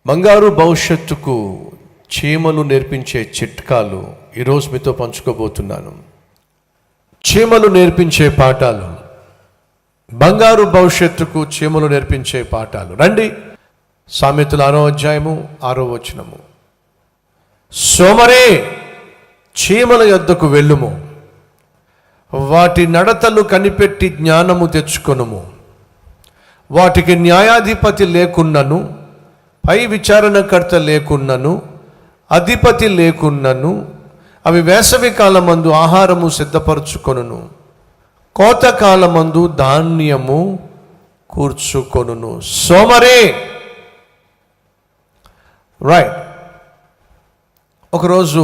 బంగారు భవిష్యత్తుకు చీమలు నేర్పించే చిట్కాలు ఈరోజు మీతో పంచుకోబోతున్నాను. చీమలు నేర్పించే పాఠాలు, బంగారు భవిష్యత్తుకు చీమలు నేర్పించే పాఠాలు. రండి, సామెతల 6వ అధ్యాయము 6వ వచనము. సోమరే, చీమల యొద్దకు వెళ్ళుము, వాటి నడతలు కనిపెట్టి జ్ఞానము తెచ్చుకొనుము. వాటికి న్యాయాధిపతి లేకున్నను, పై విచారణకర్త లేకున్నను, అధిపతి లేకున్నను, అవి వేసవి కాలమందు ఆహారము సిద్ధపరచుకొనును, కోతకాలమందు ధాన్యము కూర్చుకొనును. సోమరే. రైట్. ఒకరోజు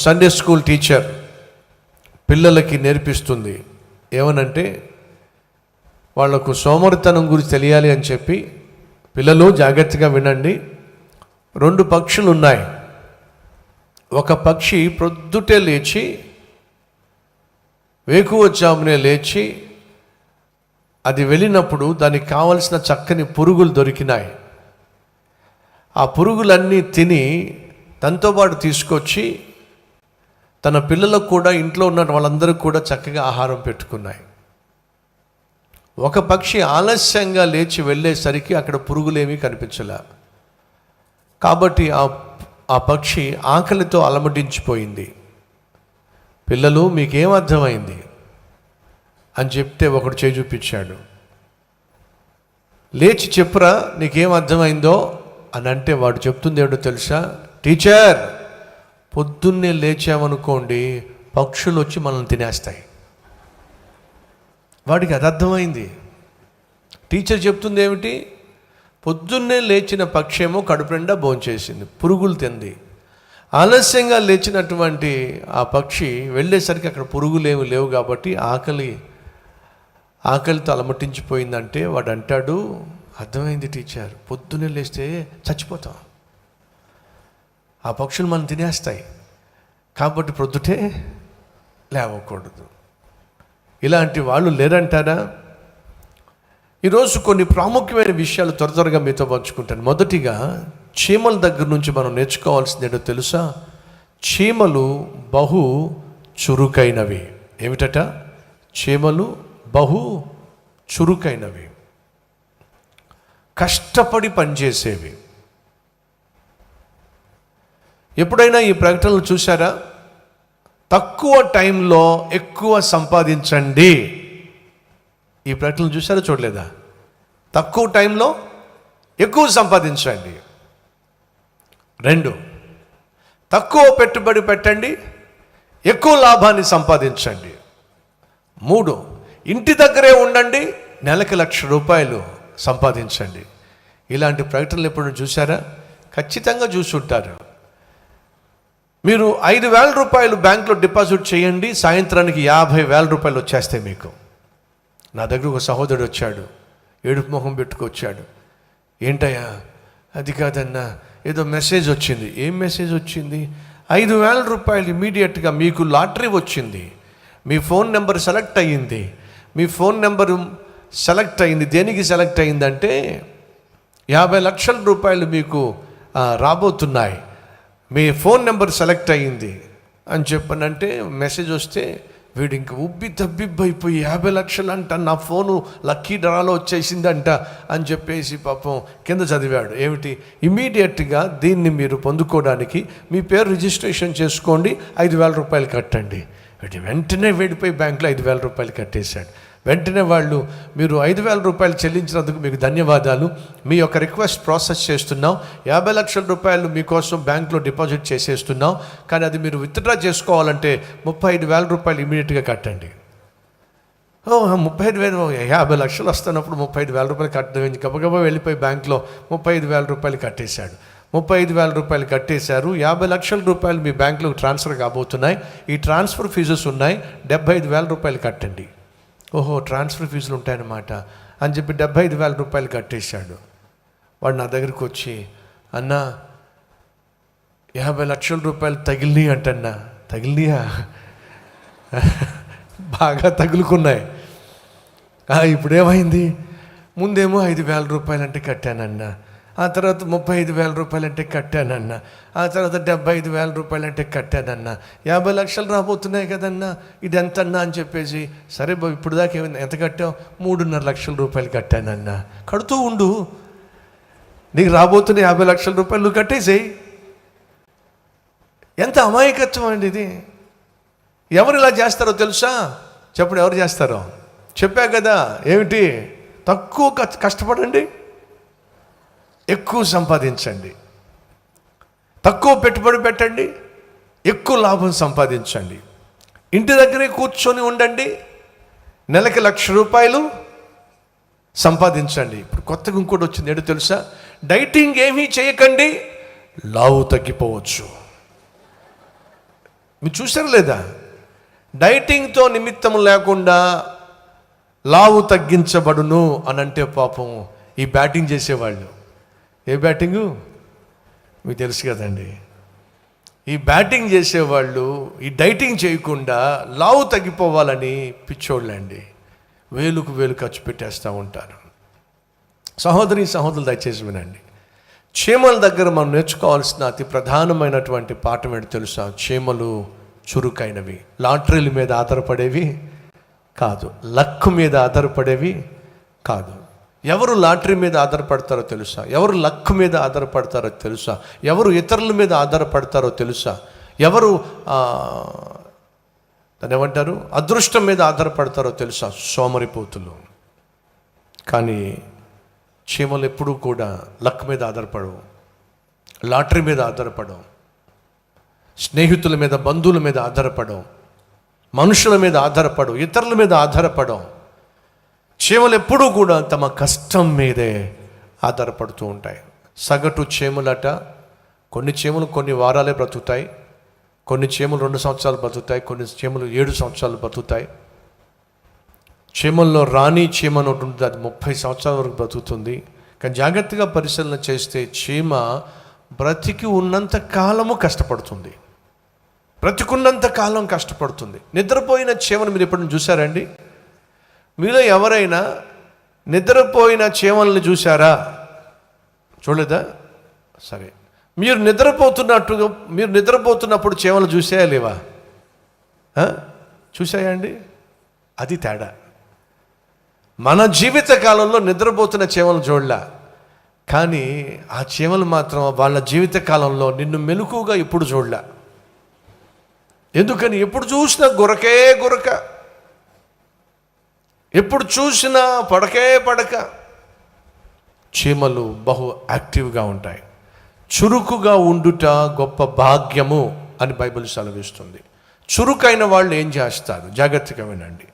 సండే స్కూల్ టీచర్ పిల్లలకి నేర్పిస్తుంది. ఏమనంటే, వాళ్లకు సోమరితనం గురించి తెలియాలి అని చెప్పి, పిల్లలు జాగ్రత్తగా వినండి, 2 పక్షులు ఉన్నాయి. ఒక పక్షి ప్రొద్దుటే లేచి, వేకువజామునే లేచి, అది వెళ్ళినప్పుడు దానికి కావలసిన చక్కని పురుగులు దొరికినాయి. ఆ పురుగులన్నీ తిని తనతో పాటు తీసుకొచ్చి తన పిల్లలకు కూడా, ఇంట్లో ఉన్న వాళ్ళందరికీ కూడా చక్కగా ఆహారం పెట్టుకున్నాయి. ఒక పక్షి ఆలస్యంగా లేచి వెళ్ళేసరికి అక్కడ పురుగులేమీ కనిపించలే. కాబట్టి ఆ పక్షి ఆకలితో అలమటించిపోయింది. పిల్లలు, మీకేం అర్థమైంది అని చెప్తే ఒకడు చేయి చూపించాడు. లేచి చెప్పురా, నీకేం అర్థమైందో అని అంటే వాడు చెప్తుంది ఏమిటో తెలుసా? టీచర్, పొద్దున్నే లేచామనుకోండి, పక్షులు వచ్చి మనల్ని తినేస్తాయి. వాడికి అది అర్థమైంది. టీచర్ చెప్తుంది ఏమిటి? పొద్దున్నే లేచిన పక్షేమో కడుపు నిండా భోంచేసింది, పురుగులు తింది. ఆలస్యంగా లేచినటువంటి ఆ పక్షి వెళ్ళేసరికి అక్కడ పురుగులేమి లేవు కాబట్టి ఆకలితో అలమటించిపోయిందంటే వాడు అంటాడు, అర్థమైంది టీచర్, పొద్దున్నే లేస్తే చచ్చిపోతాం, ఆ పక్షులు మనం తినేస్తాయి, కాబట్టి ప్రొద్దుటే లేవకూడదు. ఇలాంటి వాళ్ళు లేరంటారా? ఈరోజు కొన్ని ప్రాముఖ్యమైన విషయాలు త్వరగా మీతో పంచుకుంటాను. మొదటిగా, చీమల దగ్గర నుంచి మనం నేర్చుకోవాల్సింది ఏంటో తెలుసా? చీమలు బహు చురుకైనవి. ఏమిటట? చీమలు బహు చురుకైనవి, కష్టపడి పనిచేసేవి. ఎప్పుడైనా ఈ ప్రకటనలు చూసారా? తక్కువ టైంలో ఎక్కువ సంపాదించండి. ఈ ప్రకటనలు చూసారా, చూడలేదా? తక్కువ టైంలో ఎక్కువ సంపాదించండి. 2, తక్కువ పెట్టుబడి పెట్టండి, ఎక్కువ లాభాన్ని సంపాదించండి. 3, ఇంటి దగ్గరే ఉండండి, నెలకి ₹1,00,000 సంపాదించండి. ఇలాంటి ప్రకటనలు ఎప్పుడు చూసారా? ఖచ్చితంగా చూసుంటారు. మీరు ₹5,000 బ్యాంకులో డిపాజిట్ చేయండి, సాయంత్రానికి ₹50,000 వచ్చేస్తాయి మీకు. నా దగ్గర ఒక సహోదరుడు వచ్చాడు, ఏడుపు మొహం పెట్టుకొచ్చాడు. ఏంటయ్యా? అది కాదన్నా, ఏదో మెసేజ్ వచ్చింది. ఏం మెసేజ్ వచ్చింది? ₹5,000 ఇమీడియట్గా మీకు లాటరీ వచ్చింది, మీ ఫోన్ నెంబర్ సెలెక్ట్ అయ్యింది. మీ ఫోన్ నెంబరు సెలెక్ట్ అయింది. దేనికి సెలెక్ట్ అయిందంటే, ₹50,00,000 మీకు రాబోతున్నాయి, మీ ఫోన్ నెంబర్ సెలెక్ట్ అయ్యింది అని చెప్పనంటే మెసేజ్ వస్తే వీడు ఇంక ఉబ్బి తబ్బిబ్బైపోయి 50,00,000 అంట, నా ఫోను లక్కీ డ్రాలో వచ్చేసిందంట అని చెప్పేసి పాపం కింద చదివాడు. ఏమిటి? ఇమీడియట్గా దీన్ని మీరు పొందుకోవడానికి మీ పేరు రిజిస్ట్రేషన్ చేసుకోండి, ₹5,000 కట్టండి. వెంటనే వెళ్ళిపోయి బ్యాంకులో ₹5,000 కట్టేశాడు. వెంటనే వాళ్ళు, మీరు ₹5,000 చెల్లించినందుకు మీకు ధన్యవాదాలు, మీ యొక్క రిక్వెస్ట్ ప్రాసెస్ చేస్తున్నాం, ₹50,00,000 మీకోసం బ్యాంకులో డిపాజిట్ చేసేస్తున్నాం, కానీ అది మీరు విత్డ్రా చేసుకోవాలంటే ₹35,000 ఇమీడియట్గా కట్టండి. 35,000, ₹50,00,000 వస్తున్నప్పుడు ₹35,000 కట్టడం, గబగబా వెళ్ళిపోయి బ్యాంకులో ₹35,000 కట్టేశాడు. ₹35,000 కట్టేశారు. ₹50,00,000 మీ బ్యాంకులోకి ట్రాన్స్ఫర్ కాబోతున్నాయి. ఈ ట్రాన్స్ఫర్ ఫీజెస్ ఉన్నాయి, ₹75,000 కట్టండి. ఓహో, ట్రాన్స్ఫర్ ఫీజులు ఉంటాయన్నమాట అని చెప్పి ₹75,000 కట్టేశాడు. వాడు నా దగ్గరికి వచ్చి, అన్నా ₹50,00,000 తగిలినాయి అంటన్నా. తగిలినాయా? బాగా తగులుకున్నాయి. ఇప్పుడు ఏమైంది? ముందేమో 5,000 రూపాయలంటే కట్టానన్నా, ఆ తర్వాత 35,000 రూపాయలంటే కట్టానన్నా, ఆ తర్వాత 75,000 రూపాయలంటే కట్టానన్నా, 50 లక్షలు రాబోతున్నాయి కదన్నా, ఇది ఎంతన్నా అని చెప్పేసి, సరే బాబు ఇప్పుడు దాకా ఎంత కట్టావు? 3.5 లక్షల రూపాయలు కట్టానన్నా. కడుతూ ఉండు, నీకు రాబోతున్న 50 లక్షల రూపాయలు నువ్వు కట్టేసేయి. ఎంత అమాయకత్వం అండి ఇది. ఎవరు ఇలా చేస్తారో తెలుసా? చెప్పండి, ఎవరు చేస్తారో? చెప్పా కదా, ఏమిటి? తక్కువ కష్టపడండి, ఎక్కువ సంపాదించండి. తక్కువ పెట్టుబడి పెట్టండి, ఎక్కువ లాభం సంపాదించండి. ఇంటి దగ్గరే కూర్చొని ఉండండి, నెలకి 1,00,000 రూపాయలు సంపాదించండి. ఇప్పుడు కొత్తగా ఇంకోటి వచ్చింది, ఏంటో తెలుసా? డైటింగ్ ఏమీ చేయకండి, లావు తగ్గిపోవచ్చు. మీరు చూసారా లేదా? డైటింగ్తో నిమిత్తం లేకుండా లావు తగ్గించబడును అని అంటే పాపం ఈ బ్యాటింగ్ చేసేవాళ్ళు. ఏ బ్యాటింగు మీకు తెలుసు కదండి. ఈ బ్యాటింగ్ చేసేవాళ్ళు ఈ డైటింగ్ చేయకుండా లావు తగ్గిపోవాలని పిచ్చోళ్ళండి, వేలుకు వేలు ఖర్చు పెట్టేస్తూ ఉంటారు. సహోదరులు దయచేసి వినండి. చీమల దగ్గర మనం నేర్చుకోవాల్సిన అతి ప్రధానమైనటువంటి పాఠం ఏంటో తెలుసా? చీమలు చురుకైనవి, లాటరీల మీద ఆధారపడేవి కాదు, లక్ మీద ఆధారపడేవి కాదు. ఎవరు లాటరీ మీద ఆధారపడతారో తెలుసా? ఎవరు లక్ మీద ఆధారపడతారో తెలుసా? ఎవరు ఇతరుల మీద ఆధారపడతారో తెలుసా? ఎవరు దాన్ని ఏమంటారు, అదృష్టం మీద ఆధారపడతారో తెలుసా? సోమరిపోతులు. కానీ చీమలు ఎప్పుడూ కూడా లక్ మీద ఆధారపడవు, లాటరీ మీద ఆధారపడవు, స్నేహితుల మీద బంధువుల మీద ఆధారపడవు, మనుషుల మీద ఆధారపడవు, ఇతరుల మీద ఆధారపడవు. చీమలు ఎప్పుడూ కూడా తమ కష్టం మీదే ఆధారపడుతూ ఉంటాయి. సగటు చీమలట, కొన్ని చీమలు కొన్ని వారాలే బ్రతుకుతాయి, కొన్ని చీమలు 2 సంవత్సరాలు బ్రతుకుతాయి, కొన్ని చీమలు 7 సంవత్సరాలు బ్రతుకుతాయి. చీమల్లో రాణి చీమ అని ఒకటి ఉంటుంది, అది 30 సంవత్సరాల వరకు బ్రతుకుతుంది. కానీ జాగ్రత్తగా పరిశీలన చేస్తే చీమ బ్రతికి ఉన్నంత కాలము కష్టపడుతుంది, బ్రతికున్నంత కాలం కష్టపడుతుంది. నిద్రపోయిన చీమను మీరు ఎప్పుడైనా చూసారండి? మీలో ఎవరైనా నిద్రపోయిన చీమల్ని చూసారా? చూడలేదా? సరే, మీరు నిద్రపోతున్నప్పుడు చీమలు చూసాయా లేవా? చూసాయా అండి? అది తేడా. మన జీవిత కాలంలో నిద్రపోతున్న చీమలు చూడలే, కానీ ఆ చీమలు మాత్రం వాళ్ళ జీవిత కాలంలో నిన్ను మెలకుగా ఎప్పుడు చూడలే. ఎందుకని? ఎప్పుడు చూసినా గురకే గురక, ఎప్పుడు చూసినా పడకే పడక. చీమలు బహు యాక్టివ్గా ఉంటాయి. చురుకుగా ఉండుట గొప్ప భాగ్యము అని బైబిల్ సెలవిస్తుంది. చురుకైన వాళ్ళు ఏం చేస్తారు? జాగ్రత్తగా వినండి.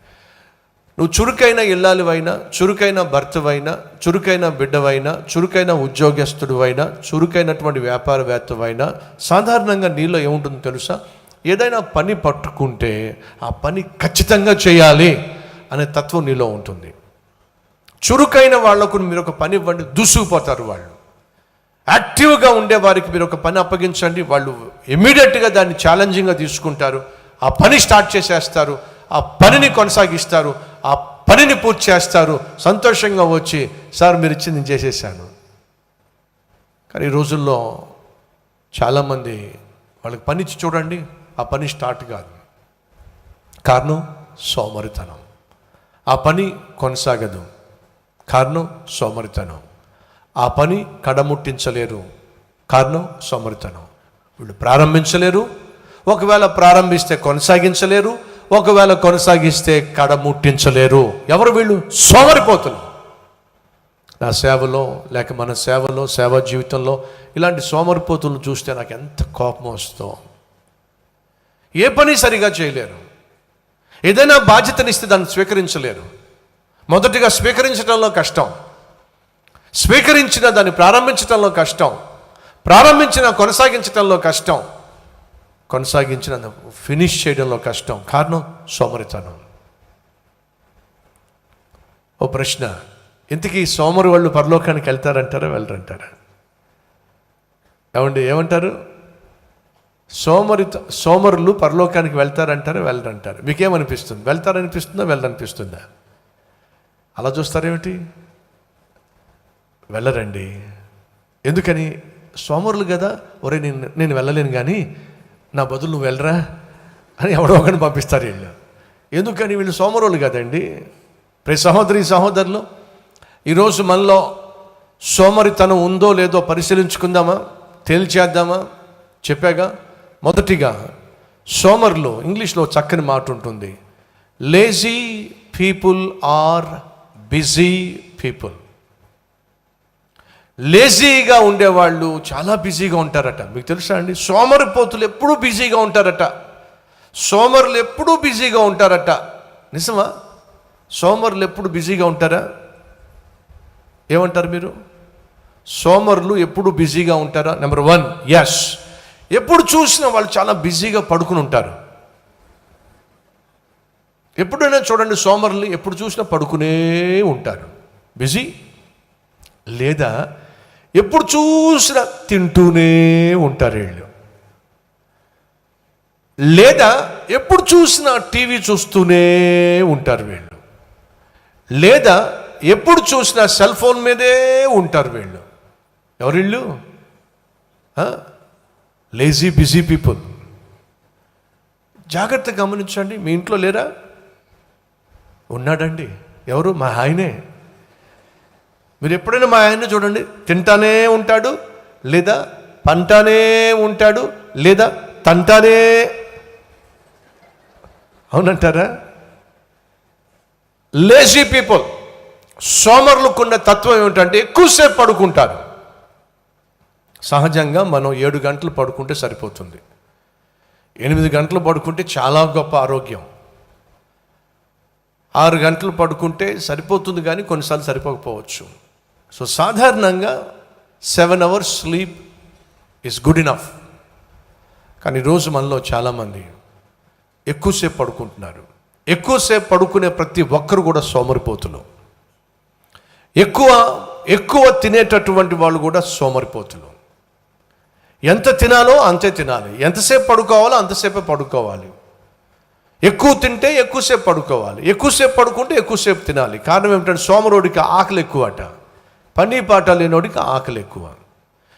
నువ్వు చురుకైన ఇల్లాలివైనా, చురుకైన భర్తవైనా, చురుకైన బిడ్డవైనా, చురుకైన ఉద్యోగస్తుడివైనా, చురుకైనటువంటి వ్యాపారవేత్తవైనా, సాధారణంగా నీలో ఏముంటుందో తెలుసా? ఏదైనా పని పట్టుకుంటే ఆ పని ఖచ్చితంగా చేయాలి అనే తత్వం నీలో ఉంటుంది. చురుకైన వాళ్లకు మీరు ఒక పని ఇవ్వండి, దూసుకుపోతారు వాళ్ళు. యాక్టివ్గా ఉండే వారికి మీరు ఒక పని అప్పగించండి, వాళ్ళు ఇమ్మీడియట్గా దాన్ని ఛాలెంజింగ్గా తీసుకుంటారు, ఆ పని స్టార్ట్ చేసేస్తారు, ఆ పనిని కొనసాగిస్తారు, ఆ పనిని పూర్తి చేస్తారు, సంతోషంగా వచ్చి సార్ మీరు ఇచ్చింది నేను చేసేసాను. కానీ ఈ రోజుల్లో చాలామంది వాళ్ళకి పని ఇచ్చి చూడండి, ఆ పని స్టార్ట్ కాదు. కారణం సోమరితనం. ఆ పని కొనసాగదు, కారణం సోమరితనం. ఆ పని కడముట్టించలేరు, కారణం సోమరితనం. వీళ్ళు ప్రారంభించలేరు, ఒకవేళ ప్రారంభిస్తే కొనసాగించలేరు, ఒకవేళ కొనసాగిస్తే కడముట్టించలేరు. ఎవరు వీళ్ళు? సోమరిపోతులు. నా సేవలో లేక మన సేవలో, సేవా జీవితంలో ఇలాంటి సోమరిపోతులను చూస్తే నాకు ఎంత కోపం వస్తుందో. ఏ పని సరిగా చేయలేరు, ఏదైనా బాధ్యతనిస్తే దాన్ని స్వీకరించలేరు. మొదటిగా స్వీకరించడంలో కష్టం, స్వీకరించిన దాన్ని ప్రారంభించడంలో కష్టం, ప్రారంభించిన కొనసాగించడంలో కష్టం, కొనసాగించిన ఫినిష్ చేయడంలో కష్టం. కారణం సోమరితనం. ఓ ప్రశ్న, ఇంతకీ సోమరు వాళ్ళు పరలోకానికి వెళ్తారంటారా వెళ్ళరంటారా? ఏమంటారు? సోమరులు పరలోకానికి వెళ్తారంటారా వెళ్ళరంటారు? మీకేమనిపిస్తుంది? వెళ్తారనిపిస్తుందా వెళ్ళరనిపిస్తుందా? అలా చూస్తారేమిటి? వెళ్ళరండి. ఎందుకని? సోమరులు కదా. ఒరే నేను వెళ్ళలేను కానీ నా బదులు నువ్వు వెళ్ళరా అని ఎవడో ఒకరిని పంపిస్తారు వీళ్ళు. ఎందుకని? వీళ్ళు సోమరులు కదండి. ప్రతి సహోదరులు, ఈరోజు మనలో సోమరితనం ఉందో లేదో పరిశీలించుకుందామా, తేల్చేద్దామా? చెప్పాగా, మొదటిగా సోమరులు, ఇంగ్లీష్లో చక్కని మాట ఉంటుంది, lazy people are busy people. లేజీగా ఉండేవాళ్ళు చాలా బిజీగా ఉంటారట. మీకు తెలుసా అండి? సోమరిపోతులు ఎప్పుడూ బిజీగా ఉంటారట. సోమరులు ఎప్పుడూ బిజీగా ఉంటారట. నిజమా? సోమరులు ఎప్పుడు బిజీగా ఉంటారా? ఏమంటారు మీరు? సోమరులు ఎప్పుడు బిజీగా ఉంటారా? Number 1, yes. ఎప్పుడు చూసినా వాళ్ళు చాలా బిజీగా పడుకుని ఉంటారు. ఎప్పుడైనా చూడండి, సోమరులు ఎప్పుడు చూసినా పడుకునే ఉంటారు, బిజీ. లేదా ఎప్పుడు చూసినా తింటూనే ఉంటారు వీళ్ళు. లేదా ఎప్పుడు చూసినా టీవీ చూస్తూనే ఉంటారు వీళ్ళు. లేదా ఎప్పుడు చూసినా సెల్ ఫోన్ మీదే ఉంటారు వీళ్ళు. ఎవరు వీళ్ళు? Lazy busy people. జాగ్రత్తగా గమనించండి. మీ ఇంట్లో లేరా? ఉన్నాడండి. ఎవరు? మా ఆయనే. మీరు ఎప్పుడైనా మా ఆయన్ని చూడండి, తింటానే ఉంటాడు, లేదా పంటానే ఉంటాడు, లేదా తంటానే. అవునంటారా? Lazy people. సోమరులకున్న తత్వం ఏమిటంటే ఎక్కువసేపు పడుకుంటారు. సహజంగా మనం 7 గంటలు పడుకుంటే సరిపోతుంది. 8 గంటలు పడుకుంటే చాలా గొప్ప ఆరోగ్యం. 6 గంటలు పడుకుంటే సరిపోతుంది, కానీ కొన్నిసార్లు సరిపోకపోవచ్చు. సో సాధారణంగా 7 hours sleep is good enough. కానీ ఈరోజు మనలో చాలామంది ఎక్కువసేపు పడుకుంటున్నారు. ఎక్కువసేపు పడుకునే ప్రతి ఒక్కరు కూడా సోమరిపోతులు. ఎక్కువ తినేటటువంటి వాళ్ళు కూడా సోమరిపోతులు. ఎంత తినాలో అంతే తినాలి, ఎంతసేపు పడుకోవాలో అంతసేపే పడుకోవాలి. ఎక్కువ తింటే ఎక్కువసేపు పడుకోవాలి, ఎక్కువసేపు పడుకుంటే ఎక్కువసేపు తినాలి. కారణం ఏమిటంటే సోమరోడికి ఆకలి ఎక్కువ అట, పని పాట లేనోడికి ఆకలి ఎక్కువ.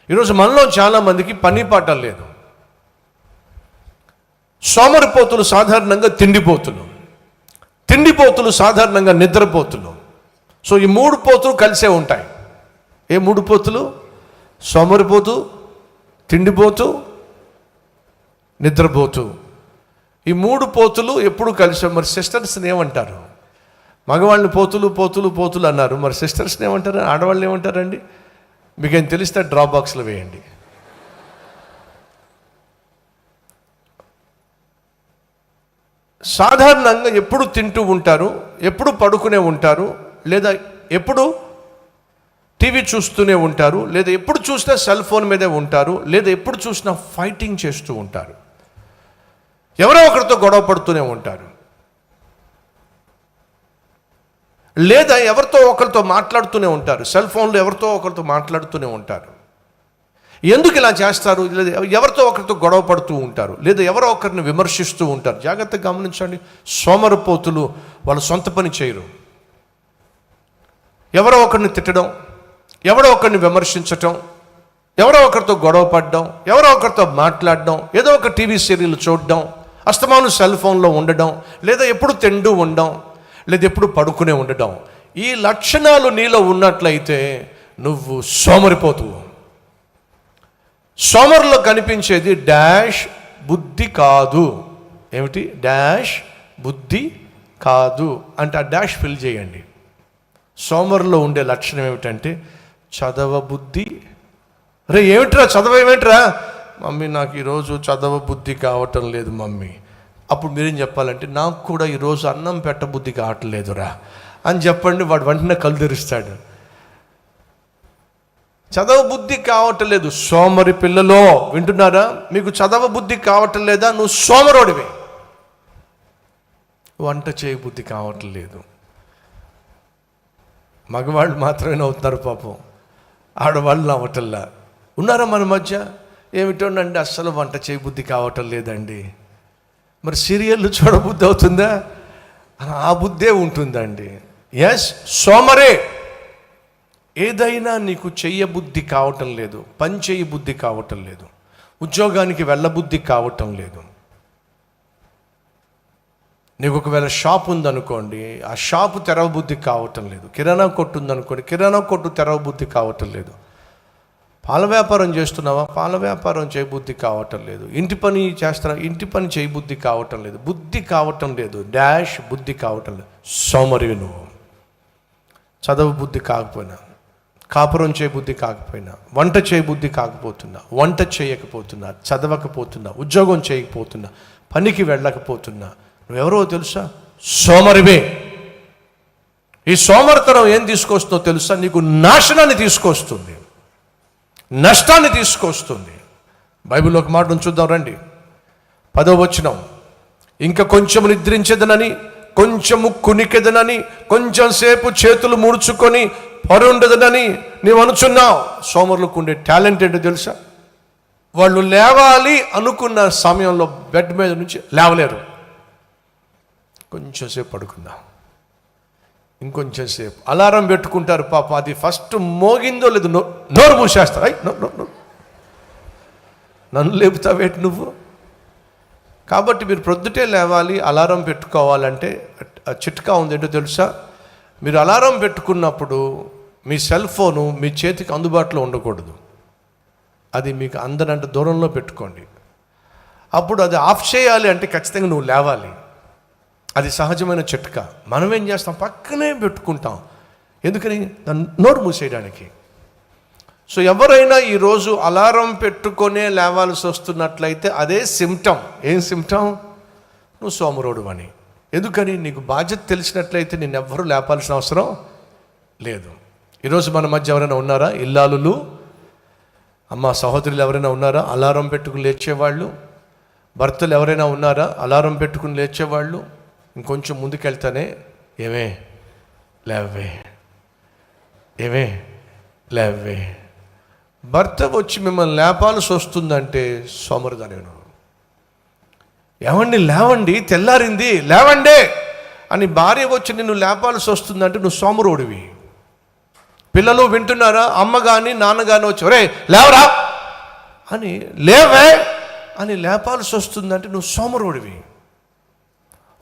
ఈరోజు మనలో చాలామందికి పని పాట లేదు. సోమరిపోతులు సాధారణంగా తిండిపోతులు సాధారణంగా నిద్రపోతులు. సో ఈ 3 పోతులు కలిసే ఉంటాయి. ఏ 3 పోతులు? సోమరిపోతు, తిండిపోతు, నిద్రపోతు. ఈ 3 పోతులు ఎప్పుడు కలిసే. మరి సిస్టర్స్ని ఏమంటారు? మగవాళ్ళని పోతులు అన్నారు. మరి సిస్టర్స్ని ఏమంటారు? ఆడవాళ్ళని ఏమంటారండి? మీకు ఏం తెలిస్తే డ్రాప్ బాక్స్లో వేయండి. సాధారణంగా ఎప్పుడు తింటూ ఉంటారు, ఎప్పుడు పడుకునే ఉంటారు, లేదా ఎప్పుడు టీవీ చూస్తూనే ఉంటారు, లేదా ఎప్పుడు చూసినా సెల్ ఫోన్ మీదే ఉంటారు, లేదా ఎప్పుడు చూసినా ఫైటింగ్ చేస్తూ ఉంటారు. ఎవరో ఒకరితో గొడవ పడుతూనే ఉంటారు, లేదా ఎవరితో ఒకరితో మాట్లాడుతూనే ఉంటారు. సెల్ ఫోన్లో ఎవరితో ఒకరితో మాట్లాడుతూనే ఉంటారు. ఎందుకు ఇలా చేస్తారు? లేదా ఎవరితో ఒకరితో గొడవ పడుతూ ఉంటారు, లేదా ఎవరో ఒకరిని విమర్శిస్తూ ఉంటారు. జాగ్రత్తగా గమనించండి. సోమరిపోతులు వాళ్ళ సొంత పని చేయరు. ఎవరో ఒకరిని తిట్టడం, ఎవరో ఒకరిని విమర్శించటం, ఎవరో ఒకరితో గొడవ పడడం, ఎవరో ఒకరితో మాట్లాడడం, ఏదో ఒక టీవీ సీరియల్ చూడడం, అస్తమానం సెల్ ఫోన్లో ఉండడం, లేదా ఎప్పుడు తింటూ ఉండడం, లేదా ఎప్పుడు పడుకునే ఉండడం. ఈ లక్షణాలు నీలో ఉన్నట్లయితే నువ్వు సోమరిపోతువు. సోమరులో కనిపించేది డాష్ బుద్ధి కాదు. ఏమిటి? డాష్ బుద్ధి కాదు అంటే ఆ డాష్ ఫిల్ చేయండి. సోమరులో ఉండే లక్షణం ఏమిటంటే చదవ బుద్ధి. రే ఏమిట్రా చదవేమిట్రా? మమ్మీ నాకు ఈరోజు చదవ బుద్ధి కావటం లేదు మమ్మీ. అప్పుడు మీరేం చెప్పాలంటే నాకు కూడా ఈరోజు అన్నం పెట్ట బుద్ధి కావట్లేదురా అని చెప్పండి. వాడు వెంటనే కళ్ళు తెరుస్తాడు. చదవ బుద్ధి కావటం లేదు. సోమరి పిల్లలో వింటున్నారా? మీకు చదవ బుద్ధి కావటం లేదా? నువ్వు సోమరోడివి. వంట చేయ బుద్ధి కావటం లేదు. మగవాళ్ళు మాత్రమే నవ్వుతున్నారు పాపం, ఆడవాళ్ళు నవ్వటల్లా. ఉన్నారా మన మధ్య? ఏమిటోనండి అస్సలు వంట చేయ బుద్ధి కావటం లేదండి. మరి సీరియళ్ళు చూడబుద్ధి అవుతుందా? ఆ బుద్ధే ఉంటుందండి. ఎస్, సోమరే. ఏదైనా నీకు చెయ్యబుద్ధి కావటం లేదు, పని చేయ బుద్ధి కావటం లేదు, ఉద్యోగానికి వెళ్ళబుద్ధి కావటం లేదు. నీకు ఒకవేళ షాప్ ఉందనుకోండి, ఆ షాపు తెరవబుద్ధి కావటం లేదు. కిరాణా కొట్టు ఉందనుకోండి, కిరాణా కొట్టు తెరవబుద్ధి కావటం లేదు. పాల వ్యాపారం చేస్తున్నావా, పాల వ్యాపారం చేయబుద్ధి కావటం లేదు. ఇంటి పని చేస్తున్నావా, ఇంటి పని చేయబుద్ధి కావటం లేదు. బుద్ధి కావటం లేదు, డాష్ బుద్ధి కావటం లేదు. సోమరివి నువ్వు. చదవ బుద్ధి కాకపోయినా, కాపురం చేయబుద్ధి కాకపోయినా, వంట చేయబుద్ధి కాకపోతున్నా, వంట చేయకపోతున్నా, చదవకపోతున్నా, ఉద్యోగం చేయకపోతున్నా, పనికి వెళ్ళకపోతున్నా, నువ్వెవరో తెలుసా? సోమరివే. ఈ సోమరితనం ఏం తీసుకొస్తుందో తెలుసా? నీకు నాశనాన్ని తీసుకొస్తుంది, నష్టాన్ని తీసుకొస్తుంది. బైబిల్లో ఒక మాట చూద్దాం రండి. 10వ వచనం, ఇంకా కొంచెం నిద్రించదనని, కొంచెము కునికెదనని, కొంచెం సేపు చేతులు ముడుచుకొని పరుండదనని నీవు అనుచున్నావు. సోమరులకు ఉండే టాలెంట్ ఏంటో తెలుసా? వాళ్ళు లేవాలి అనుకున్న సమయంలో బెడ్ మీద నుంచి లేవలేరు. కొంచెం సేపు పడుకుందాం, ఇంకొంచెం సేపు అలారం పెట్టుకుంటారు. పాప అది ఫస్ట్ మోగిందో లేదు, నోరు మూసేస్తారు. నన్ను లేపుతావేటి నువ్వు? కాబట్టి మీరు ప్రొద్దుటే లేవాలి, అలారం పెట్టుకోవాలంటే చిట్కా ఉంది. ఏంటో తెలుసా? మీరు అలారం పెట్టుకున్నప్పుడు మీ సెల్ ఫోను మీ చేతికి అందుబాటులో ఉండకూడదు. అది మీకు అందనంత దూరంలో పెట్టుకోండి. అప్పుడు అది ఆఫ్ చేయాలి అంటే ఖచ్చితంగా నువ్వు లేవాలి. అది సహజమైన చిట్కా. మనం ఏం చేస్తాం? పక్కనే పెట్టుకుంటాం. ఎందుకని? నోరు మూసేయడానికి. సో ఎవరైనా ఈరోజు అలారం పెట్టుకొనే లేవాల్సి వస్తున్నట్లయితే అదే సిమ్టమ్. ఏం సిమ్టమ్? నువ్వు సోమరోడు అని. ఎందుకని? నీకు బాధ్యత తెలిసినట్లయితే నేను ఎవ్వరూ లేపాల్సిన అవసరం లేదు. ఈరోజు మన మధ్య ఎవరైనా ఉన్నారా? ఇల్లాలులు, అమ్మ సహోదరులు ఎవరైనా ఉన్నారా అలారం పెట్టుకుని లేచేవాళ్ళు? భర్తలు ఎవరైనా ఉన్నారా అలారం పెట్టుకుని లేచేవాళ్ళు? ఇంకొంచెం ముందుకెళ్తానే ఏమే లేవే, ఏమే లేవే. భర్త వచ్చి మిమ్మల్ని లేపాల్సి వస్తుందంటే సోమరిదానేను. ఏమండి లేవండి, తెల్లారింది లేవండి అని భార్య వచ్చి నిన్ను లేపాల్సి వస్తుందంటే నువ్వు సోమరోడివి. పిల్లలు వింటున్నారా? అమ్మ కానీ నాన్న కానీ వచ్చి ఒరే లేవరా అని లేవే అని లేపాల్సి వస్తుందంటే నువ్వు సోమరోడివి.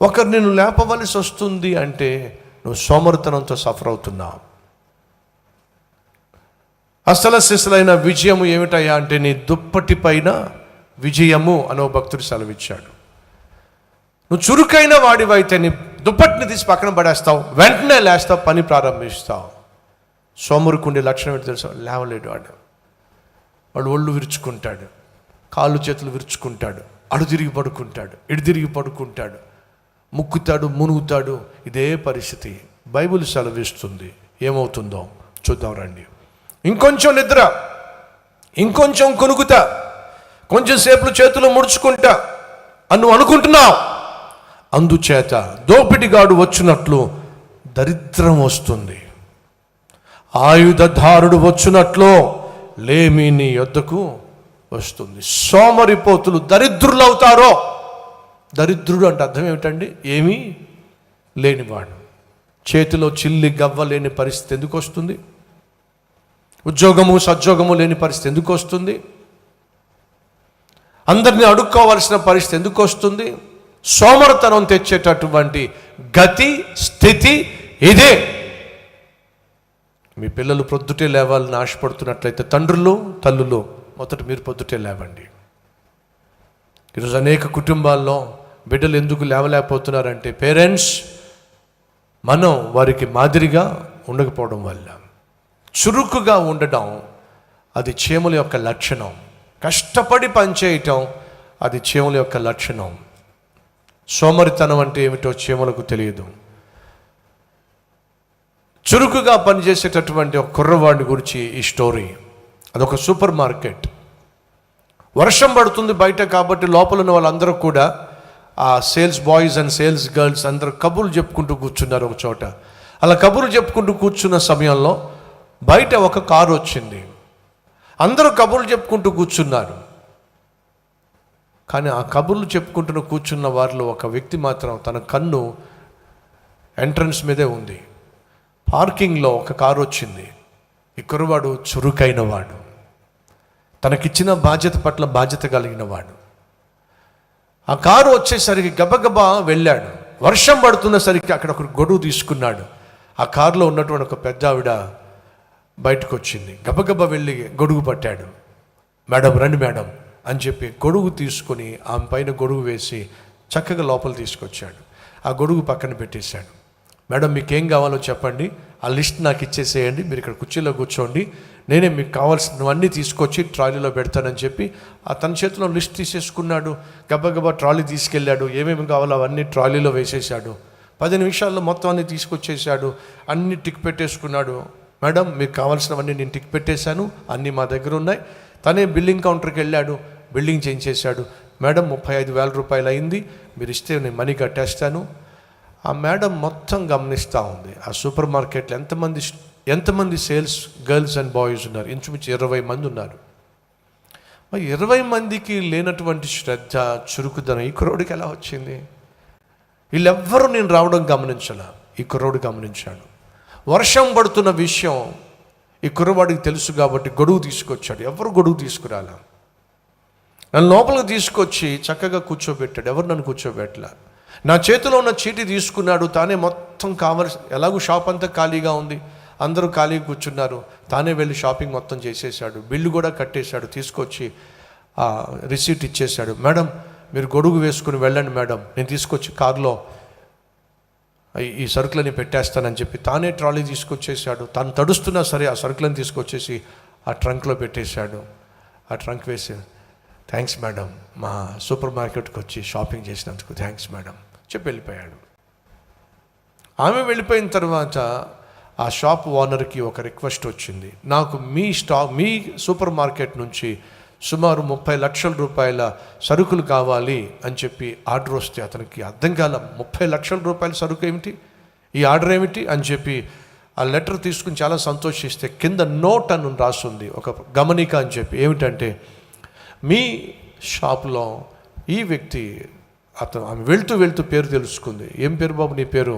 ఒకరు నిన్ను లేపవలసి వస్తుంది అంటే నువ్వు సోమరితనంతో సఫర్ అవుతున్నావు. అసలు సిసలైన విజయము ఏమిటయ్యా అంటే నీ దుప్పటి పైన విజయము అనో భక్తుడు సెలవిచ్చాడు. నువ్వు చురుకైన వాడివైతే నీ దుప్పటిని తీసి పక్కన పడేస్తావు, వెంటనే లేస్తావు, పని ప్రారంభిస్తావు. సోమరుకుండే లక్షణం ఏంటి తెలుసా? లేవలేడు వాడు ఒళ్ళు విరుచుకుంటాడు, కాళ్ళు చేతులు విరుచుకుంటాడు, అడు తిరిగి పడుకుంటాడు, ఇటు తిరిగి పడుకుంటాడు, ముక్కుతాడు, మునుగుతాడు. ఇదే పరిస్థితి. బైబిల్ సెలవిస్తుంది. ఏమవుతుందో చూద్దాం రండి. ఇంకొంచెం నిద్ర, ఇంకొంచెం కొనుక్కుతా, కొంచెం సేపులు చేతులు ముడుచుకుంటా అని నువ్వు అనుకుంటున్నావు. అందుచేత దోపిడిగాడు వచ్చినట్లు దరిద్రం వస్తుంది, ఆయుధధారుడు వచ్చినట్లు లేమి నీ యొద్దకు వస్తుంది. సోమరిపోతులు దరిద్రులు అవుతారో. దరిద్రుడు అంటే అర్థం ఏమిటండి? ఏమీ లేనివాడు. చేతిలో చిల్లి గవ్వ లేని పరిస్థితి ఎందుకు వస్తుంది? ఉద్యోగము సద్యోగము లేని పరిస్థితి ఎందుకు వస్తుంది? అందరినీ అడుక్కోవాల్సిన పరిస్థితి ఎందుకు వస్తుంది? సోమరితనం తెచ్చేటటువంటి గతి స్థితి ఇదే. మీ పిల్లలు పొద్దుటే లేవాలని ఆశపడుతున్నట్లయితే తండ్రులు తల్లులు మొదట మీరు పొద్దుటే లేవండి. ఈరోజు అనేక కుటుంబాల్లో బిడ్డలు ఎందుకు లేవలేకపోతున్నారంటే పేరెంట్స్ మనం వారికి మాదిరిగా ఉండకపోవడం వల్ల. చురుకుగా ఉండడం అది చీమల యొక్క లక్షణం. కష్టపడి పనిచేయటం అది చీమల యొక్క లక్షణం. సోమరితనం అంటే ఏమిటో చీమలకు తెలియదు. చురుకుగా పనిచేసేటటువంటి ఒక కుర్రవాడిని గురించి ఈ స్టోరీ. అదొక సూపర్ మార్కెట్. వర్షం పడుతుంది బయట కాబట్టి లోపల ఉన్న వాళ్ళందరూ కూడా ఆ sales boys and sales girls అందరూ కబుర్లు చెప్పుకుంటూ కూర్చున్నారు ఒక చోట. అలా కబుర్లు చెప్పుకుంటూ కూర్చున్న సమయంలో బయట ఒక కారు వచ్చింది. అందరూ కబుర్లు చెప్పుకుంటూ కూర్చున్నారు. కానీ ఆ కబుర్లు చెప్పుకుంటూ కూర్చున్న వారిలో ఒక వ్యక్తి మాత్రం తన కన్ను ఎంట్రన్స్ మీదే ఉంది. పార్కింగ్లో ఒక కారు వచ్చింది. ఈ కుర్రవాడు చురుకైన వాడు, తనకిచ్చిన బాధ్యత పట్ల బాధ్యత కలిగిన వాడు. ఆ కారు వచ్చేసరికి గబగబా వెళ్ళాడు. వర్షం పడుతున్నసరికి అక్కడ ఒక గొడుగు తీసుకున్నాడు. ఆ కారులో ఉన్నటువంటి ఒక పెద్ద ఆవిడ బయటకు వచ్చింది. గబగబా వెళ్ళి గొడుగు పట్టాడు. మేడం రండి మేడం అని చెప్పి గొడుగు తీసుకొని ఆమె పైన గొడుగు వేసి చక్కగా లోపల తీసుకొచ్చాడు. ఆ గొడుగు పక్కన పెట్టేశాడు. మేడం మీకేం కావాలో చెప్పండి, ఆ లిస్ట్ నాకు ఇచ్చేసేయండి, మీరు ఇక్కడ కుర్చీలో కూర్చోండి, నేనే మీకు కావాల్సినవన్నీ తీసుకొచ్చి ట్రాలీలో పెడతానని చెప్పి తన చేతిలో లిస్ట్ తీసేసుకున్నాడు. గబగబా ట్రాలీ తీసుకెళ్ళాడు. ఏమేమి కావాలో అవన్నీ ట్రాలీలో వేసేసాడు. 10 నిమిషాల్లో మొత్తం అన్నీ తీసుకొచ్చేసాడు. అన్నీ టిక్ పెట్టేసుకున్నాడు. మేడం మీకు కావాల్సినవన్నీ నేను టిక్ పెట్టేశాను, అన్నీ మా దగ్గర ఉన్నాయి. తనే బిల్లింగ్ కౌంటర్కి వెళ్ళాడు, బిల్లింగ్ చేయించేశాడు. మేడం 35,000 రూపాయలు అయింది, మీరు ఇస్తే నేను మనీ కట్టేస్తాను. ఆ మేడం మొత్తం గమనిస్తూ ఉంది. ఆ సూపర్ మార్కెట్లో ఎంతమంది సేల్స్ గర్ల్స్ అండ్ బాయ్స్ ఉన్నారు? ఇంచుమించు 20 మంది ఉన్నారు. మరి 20 మందికి లేనటువంటి శ్రద్ధ, చురుకుదనం ఈ కుర్రోడికి ఎలా వచ్చింది? వీళ్ళెవ్వరూ నేను రావడం గమనించాల, ఈ కుర్రోడు గమనించాడు. వర్షం పడుతున్న విషయం ఈ కుర్రవాడికి తెలుసు కాబట్టి గొడుగు తీసుకొచ్చాడు. ఎవరు గొడుగు తీసుకురాలా. నన్ను లోపలికి తీసుకొచ్చి చక్కగా కూర్చోబెట్టాడు. ఎవరు నన్ను కూర్చోబెట్టలా. నా చేతిలో ఉన్న చీటీ తీసుకున్నాడు. తానే మొత్తం కావాల్సి, ఎలాగూ షాప్ అంతా ఖాళీగా ఉంది, అందరూ ఖాళీగా కూర్చున్నారు. తానే వెళ్ళి షాపింగ్ మొత్తం చేసేసాడు. బిల్లు కూడా కట్టేశాడు. తీసుకొచ్చి రిసీట్ ఇచ్చేశాడు. మేడం మీరు గొడుగు వేసుకుని వెళ్ళండి మేడం, నేను తీసుకొచ్చి కారులో ఈ సరుకులని పెట్టేస్తానని చెప్పి తానే ట్రాలీ తీసుకొచ్చేసాడు. తాను తడుస్తున్నా సరే ఆ సరుకులను తీసుకొచ్చేసి ఆ ట్రంక్లో పెట్టేశాడు. ఆ ట్రంక్ వేసి థ్యాంక్స్ మేడం, మా సూపర్ మార్కెట్కి వచ్చి షాపింగ్ చేసినందుకు థ్యాంక్స్ మేడం చెప్పి వెళ్ళిపోయాడు. ఆమె వెళ్ళిపోయిన తర్వాత ఆ షాప్ ఓనర్కి ఒక రిక్వెస్ట్ వచ్చింది. నాకు మీ సూపర్ మార్కెట్ నుంచి సుమారు 30 లక్షల రూపాయల సరుకులు కావాలి అని చెప్పి ఆర్డర్ వస్తే అతనికి అర్థం కాల. 30 లక్షల రూపాయల సరుకు ఏమిటి, ఈ ఆర్డర్ ఏమిటి అని చెప్పి ఆ లెటర్ తీసుకుని చాలా సంతోషిస్తే కింద నోట్ అని రాస్తుంది, ఒక గమనిక అని చెప్పి. ఏమిటంటే మీ షాపులో ఈ వ్యక్తి, ఆమె వెళ్తూ పేరు తెలుసుకుంది. ఏం పేరు బాబు నీ పేరు?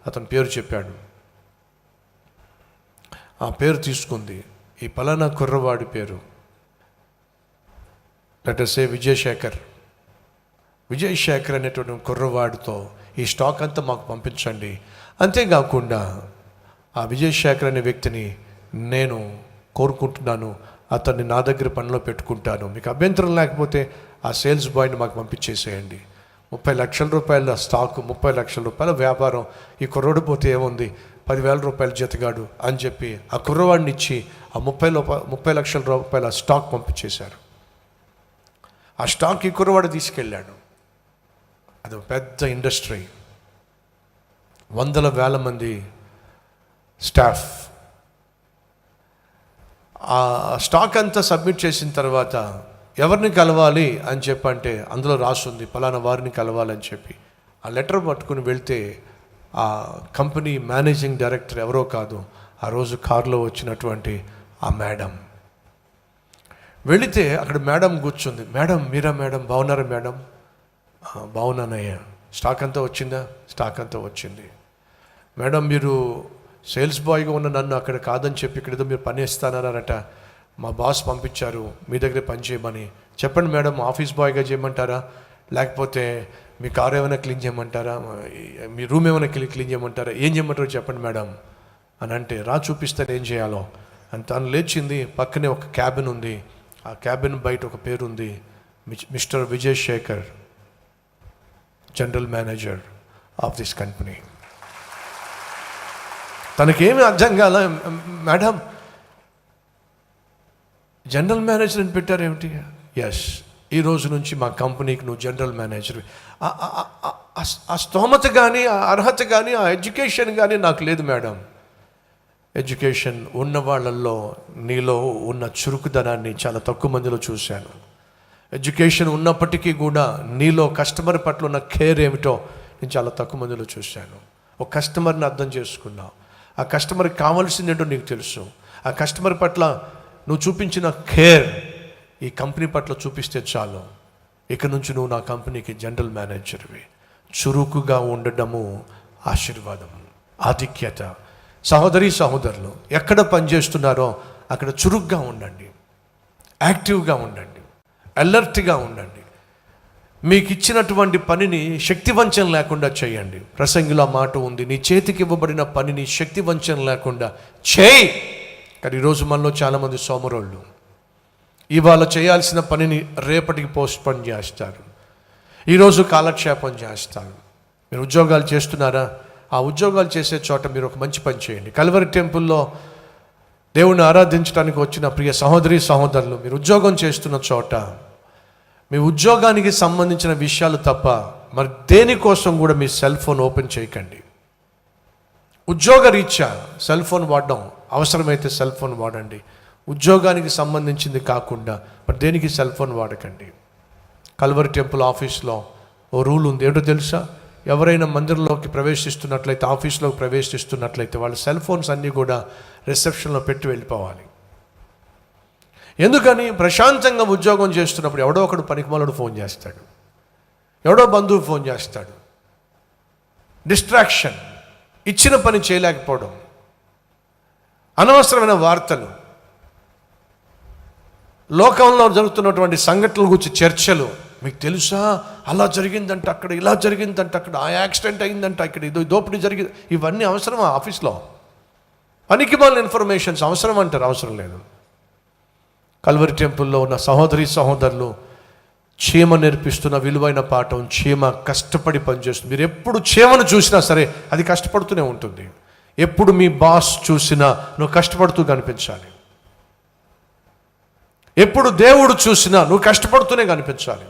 అతని పేరు చెప్పాడు. ఆ పేరు తీసుకుంది. ఈ పలానా కుర్రవాడి పేరు, let us say Vijay Shekhar అనేటువంటి కుర్రవాడితో ఈ స్టాక్ అంతా మాకు పంపించండి. అంతేకాకుండా ఆ విజయ్ శేఖర్ అనే వ్యక్తిని నేను కోరుకుంటున్నాను, అతన్ని నా దగ్గర పనిలో పెట్టుకుంటాను, మీకు అభ్యంతరం లేకపోతే ఆ సేల్స్ బాయ్ని మాకు పంపించేసేయండి. 30 లక్షల రూపాయల స్టాకు, 30 లక్షల రూపాయల వ్యాపారం, ఈ కుర్రోడు పోతే ఏముంది, 10,000 రూపాయలు జీతగాడు అని చెప్పి ఆ కుర్రవాడిని ఇచ్చి ఆ 30 లక్షల రూపాయల స్టాక్ పంపించేశారు. ఆ స్టాక్ ఈ కుర్రవాడు తీసుకెళ్ళాడు. అది ఒక పెద్ద ఇండస్ట్రీ, 100,000 మంది స్టాఫ్. ఆ స్టాక్ అంతా సబ్మిట్ చేసిన తర్వాత ఎవరిని కలవాలి అని చెప్పంటే అందులో రాసుంది పలానా వారిని కలవాలని చెప్పి. ఆ లెటర్ పట్టుకుని వెళ్తే ఆ కంపెనీ మేనేజింగ్ డైరెక్టర్ ఎవరో కాదు, ఆ రోజు కారులో వచ్చినటువంటి ఆ మేడం. వెళితే అక్కడ మేడం కూర్చుంది. మేడం మీరా మేడం, బాగున్నారా మేడం? బాగున్నానయ్యా. స్టాక్ అంతా వచ్చిందా? స్టాక్ అంతా వచ్చింది. మేడం మీరు సేల్స్ బాయ్గా ఉన్న నన్ను అక్కడ కాదని చెప్పి ఇక్కడ ఏదో మీరు పని ఇస్తానన్నారట, మా బాస్ పంపించారు మీ దగ్గర పని చేయమని. చెప్పండి మేడం, ఆఫీస్ బాయ్గా చేయమంటారా, లేకపోతే మీ కారు ఏమైనా క్లీన్ చేయమంటారా, మీ రూమ్ ఏమైనా క్లీన్ చేయమంటారా, ఏం చేయమంటారో చెప్పండి మేడం అని అంటే, రా చూపిస్తాను ఏం చేయాలో అని. తను లేచింది. పక్కనే ఒక క్యాబిన్ ఉంది. ఆ క్యాబిన్ బయట ఒక పేరు ఉంది, mister Vijay Shekhar, general manager of this company. తనకేమీ అర్థం కాల. మేడం జనరల్ మేనేజర్ అని పెట్టారేమిటి? ఎస్, ఈ రోజు నుంచి మా కంపెనీకి నువ్వు జనరల్ మేనేజర్. ఆ స్తోమత కానీ, ఆ అర్హత కానీ, ఆ ఎడ్యుకేషన్ కానీ నాకు లేదు మేడం. ఎడ్యుకేషన్ ఉన్న వాళ్ళల్లో నీలో ఉన్న చురుకుదనాన్ని చాలా తక్కువ మందిలో చూశాను. ఎడ్యుకేషన్ ఉన్నప్పటికీ కూడా నీలో కస్టమర్ పట్ల ఉన్న కేర్ ఏమిటో నేను చాలా తక్కువ మందిలో చూశాను. ఒక కస్టమర్ని అర్థం చేసుకున్నావు, ఆ కస్టమర్కి కావాల్సింది ఏంటో నీకు తెలుసు. ఆ కస్టమర్ పట్ల నువ్వు చూపించిన కేర్ ఈ కంపెనీ పట్ల చూపిస్తే చాలు, ఇక నుంచి నువ్వు నా కంపెనీకి జనరల్ మేనేజర్వి. చురుకుగా ఉండడము ఆశీర్వాదం, ఆధిక్యత, సహోదరి సహోదరులు ఎక్కడ పనిచేస్తున్నారో అక్కడ చురుగ్గా ఉండండి, యాక్టివ్గా ఉండండి, అలర్ట్గా ఉండండి. మీకు ఇచ్చినటువంటి పనిని శక్తివంచన లేకుండా చేయండి. ప్రసంగిలో మాట ఉంది, నీ చేతికి ఇవ్వబడిన పనిని శక్తివంచన లేకుండా చేయి. కానీ ఈరోజు మనలో చాలామంది సోమరోళ్ళు ఇవాళ చేయాల్సిన పనిని రేపటికి పోస్ట్పోన్ చేస్తారు, ఈరోజు కాలక్షేపం చేస్తారు. మీరు ఉద్యోగాలు చేస్తున్నారా? ఆ ఉద్యోగాలు చేసే చోట మీరు ఒక మంచి పని చేయండి. కల్వరి టెంపుల్లో దేవుణ్ణి ఆరాధించడానికి వచ్చిన ప్రియ సహోదరి సహోదరులు, మీరు ఉద్యోగం చేస్తున్న చోట మీ ఉద్యోగానికి సంబంధించిన విషయాలు తప్ప మరి దేనికోసం కూడా మీ సెల్ ఫోన్ ఓపెన్ చేయకండి. ఉద్యోగ రీత్యా సెల్ ఫోన్ వాడడం అవసరమైతే సెల్ ఫోన్ వాడండి, ఉద్యోగానికి సంబంధించింది కాకుండా మరి దేనికి సెల్ ఫోన్ వాడకండి. కల్వరి టెంపుల్ ఆఫీస్లో ఓ రూల్ ఉంది, ఏంటో తెలుసా? ఎవరైనా మందిరంలోకి ప్రవేశిస్తున్నట్లయితే, ఆఫీస్లోకి ప్రవేశిస్తున్నట్లయితే వాళ్ళ సెల్ ఫోన్స్ అన్నీ కూడా రిసెప్షన్లో పెట్టి వెళ్ళిపోవాలి. ఎందుకని? ప్రశాంతంగా ఉద్యోగం చేస్తున్నప్పుడు ఎవడో ఒకడు పనికిమాలుడు ఫోన్ చేస్తాడు, ఎవడో బంధువు ఫోన్ చేస్తాడు. డిస్ట్రాక్షన్, ఇచ్చిన పని చేయలేకపోవడం, అనవసరమైన వార్తలు, లోకంలో జరుగుతున్నటువంటి సంఘటనల గురించి చర్చలు. మీకు తెలుసా, అలా జరిగిందంట అక్కడ, ఇలా జరిగిందంట అక్కడ, ఆ యాక్సిడెంట్ అయిందంట ఇక్కడ, ఇది దోపిడీ జరిగింది. ఇవన్నీ అవసరమా ఆఫీస్లో? పనికిమాలిన ఇన్ఫర్మేషన్స్ అవసరం అంటారు, అవసరం లేదు. కల్వరి టెంపుల్లో ఉన్న సహోదరి సహోదరులు, చీమ నేర్పిస్తున్న విలువైన పాఠం, చీమ కష్టపడి పనిచేస్తుంది. మీరు ఎప్పుడు చీమను చూసినా సరే అది కష్టపడుతూనే ఉంటుంది. ఎప్పుడు మీ బాస్ చూసినా నువ్వు కష్టపడుతూ కనిపించాలి. ఎప్పుడు దేవుడు చూసినా నువ్వు కష్టపడుతూనే కనిపించాలి.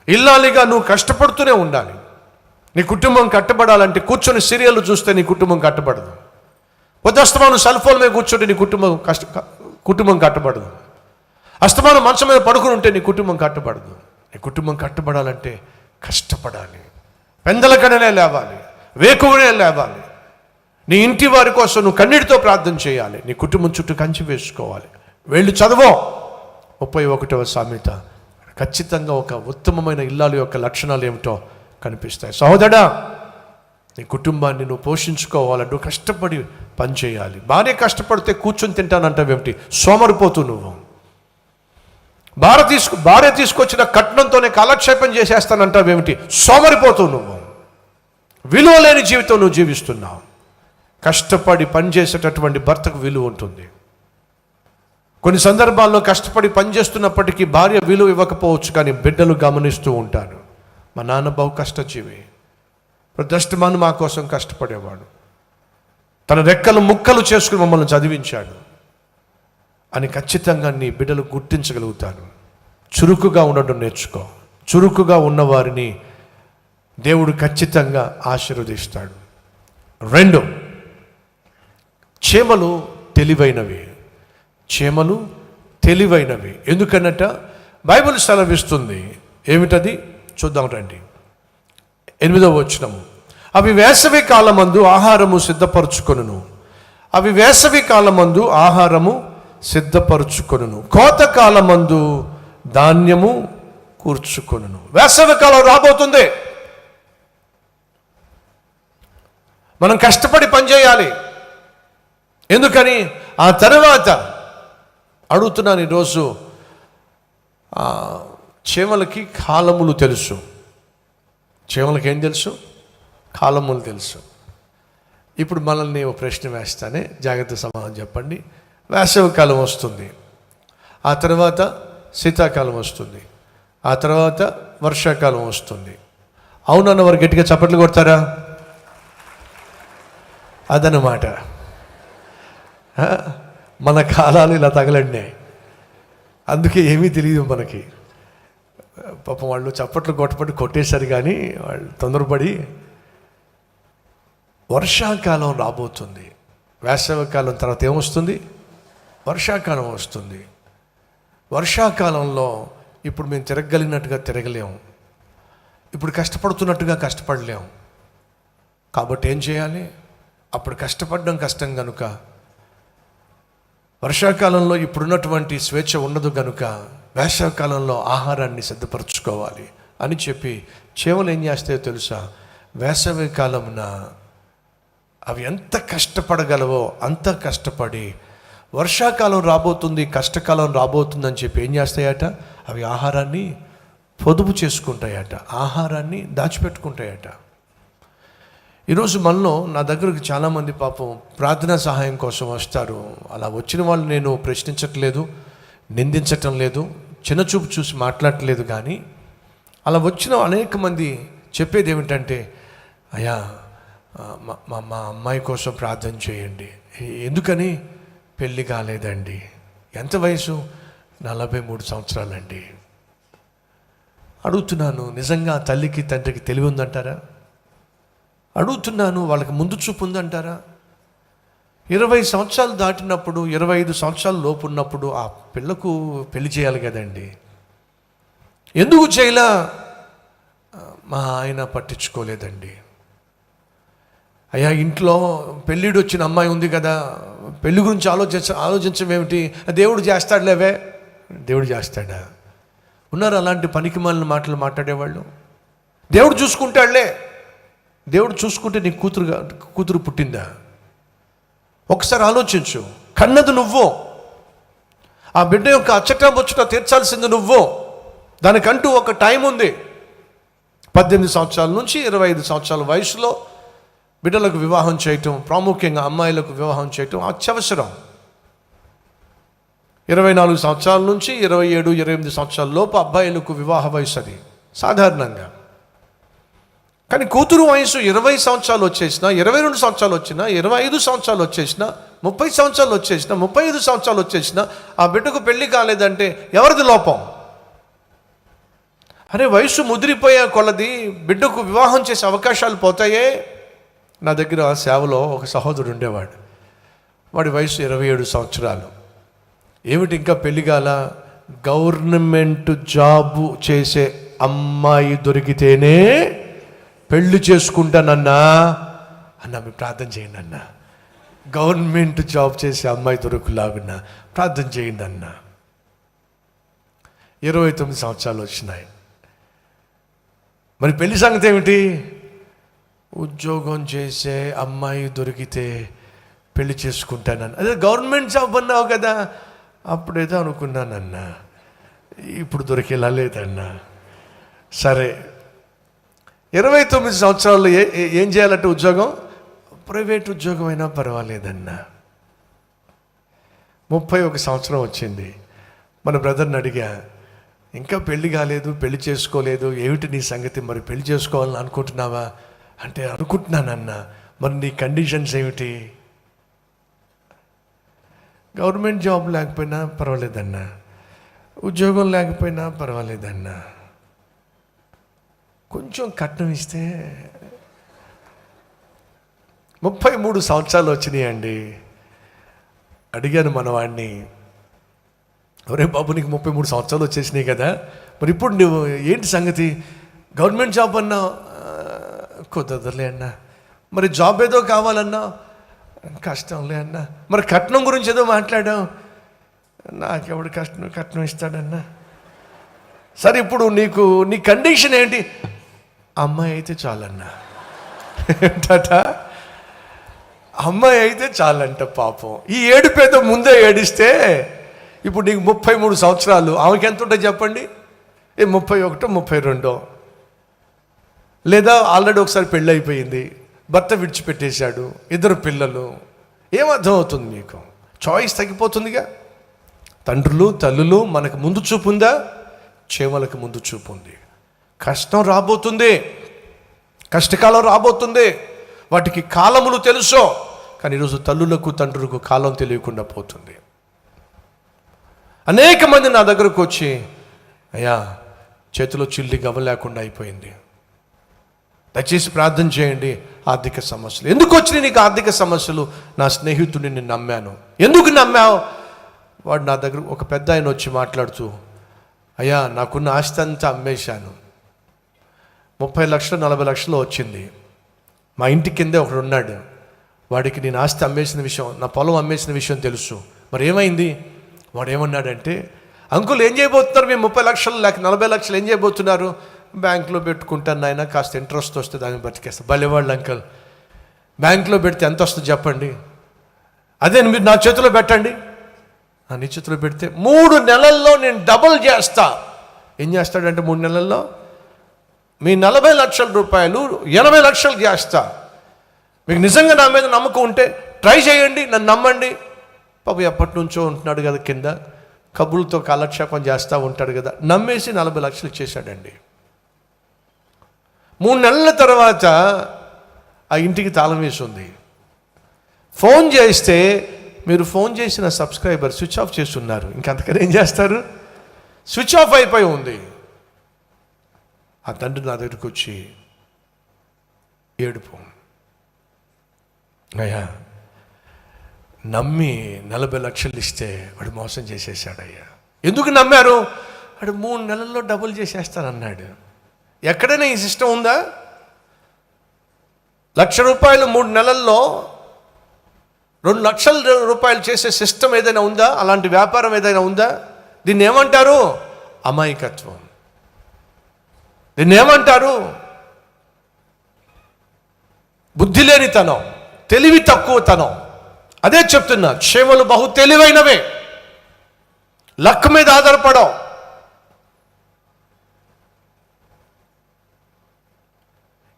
ఇల్లాలిగా నువ్వు కష్టపడుతూనే ఉండాలి. నీ కుటుంబం కట్టబడాలంటే కూర్చొని సీరియల్ చూస్తే నీ కుటుంబం కట్టబడదు. పొద్దుస్తమానం సెల్ ఫోన్ మీద కూర్చొని నీ కుటుంబం కట్టబడదు. అస్తమానం మంచం మీద పడుకుని ఉంటే నీ కుటుంబం కట్టబడదు. నీ కుటుంబం కట్టబడాలంటే కష్టపడాలి, పెందలకడనే లేవాలి, వేకువనే లేవాలి. నీ ఇంటి వారి కోసం నువ్వు కన్నీటితో ప్రార్థన చేయాలి. నీ కుటుంబం చుట్టూ కంచి వేసుకోవాలి. వెళ్ళి చదవో 31వ సామెత. ఖచ్చితంగా ఒక ఉత్తమమైన ఇల్లాలు యొక్క లక్షణాలు ఏమిటో కనిపిస్తాయి. సహోదరా, నీ కుటుంబాన్ని నువ్వు పోషించుకోవాలంటే నువ్వు కష్టపడి పని చేయాలి. భార్య కష్టపడితే కూర్చొని తింటానంటావేమిటి? సోమరిపోతూ నువ్వు. భార్య తీసుకొచ్చిన కట్నంతోనే కాలక్షేపం చేసేస్తానంటావేమిటి? సోమరిపోతూ నువ్వు. విలువ లేని జీవితం నువ్వు జీవిస్తున్నావు. కష్టపడి పనిచేసేటటువంటి భర్తకు విలువ ఉంటుంది. కొన్ని సందర్భాల్లో కష్టపడి పనిచేస్తున్నప్పటికీ భార్య విలువ ఇవ్వకపోవచ్చు, కానీ బిడ్డలు గమనిస్తూ ఉంటారు. మా నాన్న బహు కష్టజీవి, ప్రదష్టమాను మా కోసం కష్టపడేవాడు, తన రెక్కలు ముక్కలు చేసుకుని మమ్మల్ని చదివించాడు అని ఖచ్చితంగా నీ బిడ్డలు గుర్తించగలుగుతారు. చురుకుగా ఉండడం నేర్చుకో. చురుకుగా ఉన్నవారిని దేవుడు ఖచ్చితంగా ఆశీర్వదిస్తాడు. 2, చీమలు తెలివైనవి. చీమలు తెలివైనవి ఎందుకన్నట బైబిల్ సెలవిస్తుంది. ఏమిటది చూద్దాం రండి. 8వ వచనము. అవి వేసవి కాలమందు ఆహారము సిద్ధపరచుకొనును. అవి వేసవి కాలమందు ఆహారము సిద్ధపరచుకొనును, కోత కాలమందు ధాన్యము కూర్చుకొనును. వేసవి కాలం రాబోతుంది. మనం కష్టపడి పనిచేయాలి. ఎందుకని? ఆ తర్వాత అడుగుతున్నాను ఈరోజు, చీమలకి కాలములు తెలుసు. చీమలకి ఏం తెలుసు? కాలములు తెలుసు. ఇప్పుడు మనల్ని ఒక ప్రశ్న వేస్తానే, జాగ్రత్త సమాధానం చెప్పండి. వేసవి కాలం వస్తుంది, ఆ తర్వాత శీతాకాలం వస్తుంది, ఆ తర్వాత వర్షాకాలం వస్తుంది. అవునన్న వారు గట్టిగా చప్పట్లు కొడతారా? అదనమాట. మన కాలాలు ఇలా తగలండినాయి, అందుకే ఏమీ తెలియదు మనకి. పాపం వాళ్ళు చప్పట్లు కొట్టేశారు, కానీ వాళ్ళు తొందరపడి. వర్షాకాలం రాబోతుంది. వేసవికాలం తర్వాత ఏమొస్తుంది? వర్షాకాలం వస్తుంది. వర్షాకాలంలో ఇప్పుడు మేము తిరగలిగినట్టుగా తిరగలేము, ఇప్పుడు కష్టపడుతున్నట్టుగా కష్టపడలేము. కాబట్టి ఏం చేయాలి? అప్పుడు కష్టపడడం కష్టం కనుక, వర్షాకాలంలో ఇప్పుడున్నటువంటి స్వేచ్ఛ ఉండదు కనుక వేసవికాలంలో ఆహారాన్ని సిద్ధపరచుకోవాలి అని చెప్పి చీమలు ఏం చేస్తాయో తెలుసా? వేసవి కాలమున అవి ఎంత కష్టపడగలవో అంత కష్టపడి వర్షాకాలం రాబోతుంది, కష్టకాలం రాబోతుందని చెప్పి ఏం చేస్తాయట, అవి ఆహారాన్ని పొదుపు చేసుకుంటాయట, ఆహారాన్ని దాచిపెట్టుకుంటాయట. ఈరోజు మనలో నా దగ్గరకు చాలామంది పాపం ప్రార్థనా సహాయం కోసం వస్తారు. అలా వచ్చిన వాళ్ళు నేను ప్రశ్నించట్లేదు, నిందించటం లేదు, చిన్నచూపు చూసి మాట్లాడట్లేదు. కానీ అలా వచ్చిన అనేక మంది చెప్పేది ఏమిటంటే, అయ్యా మా అమ్మాయి కోసం ప్రార్థన చేయండి. ఎందుకని? పెళ్ళి కాలేదండి. ఎంత వయసు? 43 సంవత్సరాలండి. అడుగుతున్నాను, నిజంగా తల్లికి తండ్రికి తెలివి ఉందంటారా? అడుగుతున్నాను, వాళ్ళకి ముందు చూపు ఉందంటారా? 20 సంవత్సరాలు దాటినప్పుడు, 25 సంవత్సరాల లోపు ఉన్నప్పుడు ఆ పిల్లకు పెళ్లి చేయాలి కదండి. ఎందుకు చేయలా? మా ఆయన పట్టించుకోలేదండి. అయ్యా ఇంట్లో పెళ్ళిడు వచ్చిన అమ్మాయి ఉంది కదా, పెళ్లి గురించి ఆలోచించమేమిటి, దేవుడు చేస్తాడులేవే. దేవుడు చేస్తాడా? ఉన్నారు అలాంటి పనికి మాలిన మాటలు మాట్లాడేవాళ్ళు. దేవుడు చూసుకుంటాడులే. దేవుడు చూసుకుంటే నీ కూతురు పుట్టిందా? ఒకసారి ఆలోచించు. కన్నది నువ్వు, ఆ బిడ్డ యొక్క అచ్చట ముచ్చట తీర్చాల్సింది నువ్వు. దానికంటూ ఒక టైం ఉంది. 18 సంవత్సరాల నుంచి 25 సంవత్సరాల వయసులో బిడ్డలకు వివాహం చేయటం, ప్రాముఖ్యంగా అమ్మాయిలకు వివాహం చేయటం అత్యవసరం. 24 సంవత్సరాల నుంచి 27, 28 సంవత్సరాల లోపు అబ్బాయిలకు వివాహ వయసు అది సాధారణంగా. కానీ కూతురు వయసు 20 సంవత్సరాలు వచ్చేసినా, 22 సంవత్సరాలు వచ్చినా, 25 సంవత్సరాలు వచ్చేసినా, 30 సంవత్సరాలు వచ్చేసినా, 35 సంవత్సరాలు వచ్చేసినా ఆ బిడ్డకు పెళ్లి కాలేదంటే ఎవరిది లోపం? అరే వయసు ముదిరిపోయే కొలది బిడ్డకు వివాహం చేసే అవకాశాలు పోతాయే. నా దగ్గర సేవలో ఒక సహోదరుడు ఉండేవాడు. వాడి వయసు 27 సంవత్సరాలు. ఏమిటి ఇంకా పెళ్లి కాల? గవర్నమెంట్ జాబు చేసే అమ్మాయి దొరికితేనే పెళ్లి చేసుకుంటానన్నా మీరు ప్రార్థన చేయండి అన్న. గవర్నమెంట్ జాబ్ చేసే అమ్మాయి దొరుకులాగున్నా ప్రార్థన చేయండి అన్న. 29 సంవత్సరాలు వచ్చినాయి. మరి పెళ్లి సంగతి ఏమిటి? ఉద్యోగం చేసే అమ్మాయి దొరికితే పెళ్లి చేసుకుంటానన్న. అదే గవర్నమెంట్ జాబ్ అన్నావు కదా, అప్పుడేదో అనుకున్నానన్నా, ఇప్పుడు దొరికేలా లేదన్నా. సరే 29 సంవత్సరాల్లో ఏం చేయాలంటే ఉద్యోగం, ప్రైవేట్ ఉద్యోగం అయినా పర్వాలేదన్నా. 31 సంవత్సరం వచ్చింది. మన బ్రదర్ని అడిగా, ఇంకా పెళ్లి కాలేదు, పెళ్లి చేసుకోలేదు, ఏమిటి నీ సంగతి, మరి పెళ్లి చేసుకోవాలని అనుకుంటున్నావా అంటే, అనుకుంటున్నానన్నా. మరి నీ కండిషన్స్ ఏమిటి? గవర్నమెంట్ జాబ్ లేకపోయినా పర్వాలేదన్నా, ఉద్యోగం లేకపోయినా పర్వాలేదన్నా, కొంచెం కట్నం ఇస్తే. 33 సంవత్సరాలు వచ్చినాయండి. అడిగాను మనవాడిని, ఒరే బాబు నీకు 33 సంవత్సరాలు వచ్చేసినాయి కదా, మరి ఇప్పుడు నువ్వు ఏంటి సంగతి? గవర్నమెంట్ జాబ్ అన్నా, కుదరదులే అన్నా. మరి జాబ్ ఏదో కావాలన్నా, కష్టంలే అన్నా. మరి కట్నం గురించి ఏదో మాట్లాడావు, నాకెవడు కట్నం ఇస్తాడన్నా. సరే ఇప్పుడు నీ కండిషన్ ఏంటి? అమ్మాయి అయితే చాలన్నా. ఏంటట? అమ్మాయి అయితే చాలంట. పాపం ఈ ఏడుపేదో ముందే ఏడిస్తే ఇప్పుడు నీకు 33 సంవత్సరాలు, ఆమెకి ఎంత ఉంటుంది చెప్పండి? 31, 32. లేదా ఆల్రెడీ ఒకసారి పెళ్ళి అయిపోయింది, భర్త విడిచిపెట్టేశాడు, 2 పిల్లలు. ఏమర్థం అవుతుంది మీకు? చాయిస్ తగ్గిపోతుందిగా. తండ్రులు తల్లులు మనకు ముందు చూపు ఉందా? చేమలకు ముందు చూపు ఉంది. కష్టం రాబోతుంది, కష్టకాలం రాబోతుంది, వాటికి కాలములు తెలుసో. కానీ ఈరోజు తల్లులకు తండ్రులకు కాలం తెలియకుండా పోతుంది. అనేక మంది నా దగ్గరకు వచ్చి, అయ్యా చేతిలో చిల్లి గవ్వ లేకుండా అయిపోయింది, దయచేసి ప్రార్థన చేయండి. ఆర్థిక సమస్యలు. ఎందుకు వచ్చినాయి నీకు ఆర్థిక సమస్యలు? నా స్నేహితుడిని నేను నమ్మాను. ఎందుకు నమ్మావు? వాడు నా దగ్గర ఒక పెద్ద ఆయన వచ్చి మాట్లాడుతూ, అయ్యా నాకున్న ఆస్తి అంతా అమ్మేశాను, 30 లక్షలు 40 లక్షలు వచ్చింది. మా ఇంటి కిందే ఒకడు ఉన్నాడు, వాడికి నేను ఆస్తి అమ్మేసిన విషయం, నా పొలం అమ్మేసిన విషయం తెలుసు. మరి ఏమైంది? వాడు ఏమన్నాడంటే, అంకుల్ ఏం చేయబోతున్నారు మేము 30 లక్షలు లేక 40 లక్షలు ఏం చేయబోతున్నారు? బ్యాంకులో పెట్టుకుంటాను నాయన, కాస్త ఇంట్రెస్ట్ వస్తే దాన్ని బతికేస్తా. భలేవాళ్ళు అంకుల్, బ్యాంకులో పెడితే ఎంత వస్తుంది చెప్పండి? అదే మీరు నా చేతిలో పెట్టండి, నీ చేతిలో పెడితే 3 నెలల్లో నేను డబుల్ చేస్తా. ఏం చేస్తాడంటే 3 నెలల్లో మీ 40 లక్షల రూపాయలు 80 లక్షలు చేస్తా. మీకు నిజంగా నా మీద నమ్మకం ఉంటే ట్రై చేయండి, నన్ను నమ్మండి. పాపం ఎప్పటి నుంచో ఉంటున్నాడు కదా, కింద కబుర్లతో కాలక్షేపం చేస్తూ ఉంటాడు కదా, నమ్మేసి 40 లక్షలు ఇచ్చేశాడండి. 3 నెలల తర్వాత ఆ ఇంటికి తాళం వేసి ఉంది. ఫోన్ చేస్తే మీరు ఫోన్ చేసిన సబ్స్క్రైబర్ స్విచ్ ఆఫ్ చేస్తున్నారు. ఇంకంతకన్నా ఏం చేస్తారు? స్విచ్ ఆఫ్ అయిపోయి ఉంది. ఆ తండ్రి నా దగ్గరికి వచ్చి ఏడుపు, అయ్యా నమ్మి 40 లక్షలు ఇస్తే వాడు మోసం చేసేసాడయ్యా. ఎందుకు నమ్మారు? వాడు 3 నెలల్లో డబుల్ చేసేస్తానన్నాడు. ఎక్కడైనా ఈ సిస్టమ్ ఉందా? 1,00,000 రూపాయలు 3 నెలల్లో 2 లక్షల రూపాయలు చేసే సిస్టమ్ ఏదైనా ఉందా? అలాంటి వ్యాపారం ఏదైనా ఉందా? దీన్ని ఏమంటారు? అమాయకత్వం. దీన్ని ఏమంటారు? బుద్ధి లేనితనం, తెలివి తక్కువతనం. అదే చెప్తున్నా, క్షేమలు బహు తెలివైనవే, లక్ మీద ఆధారపడవు.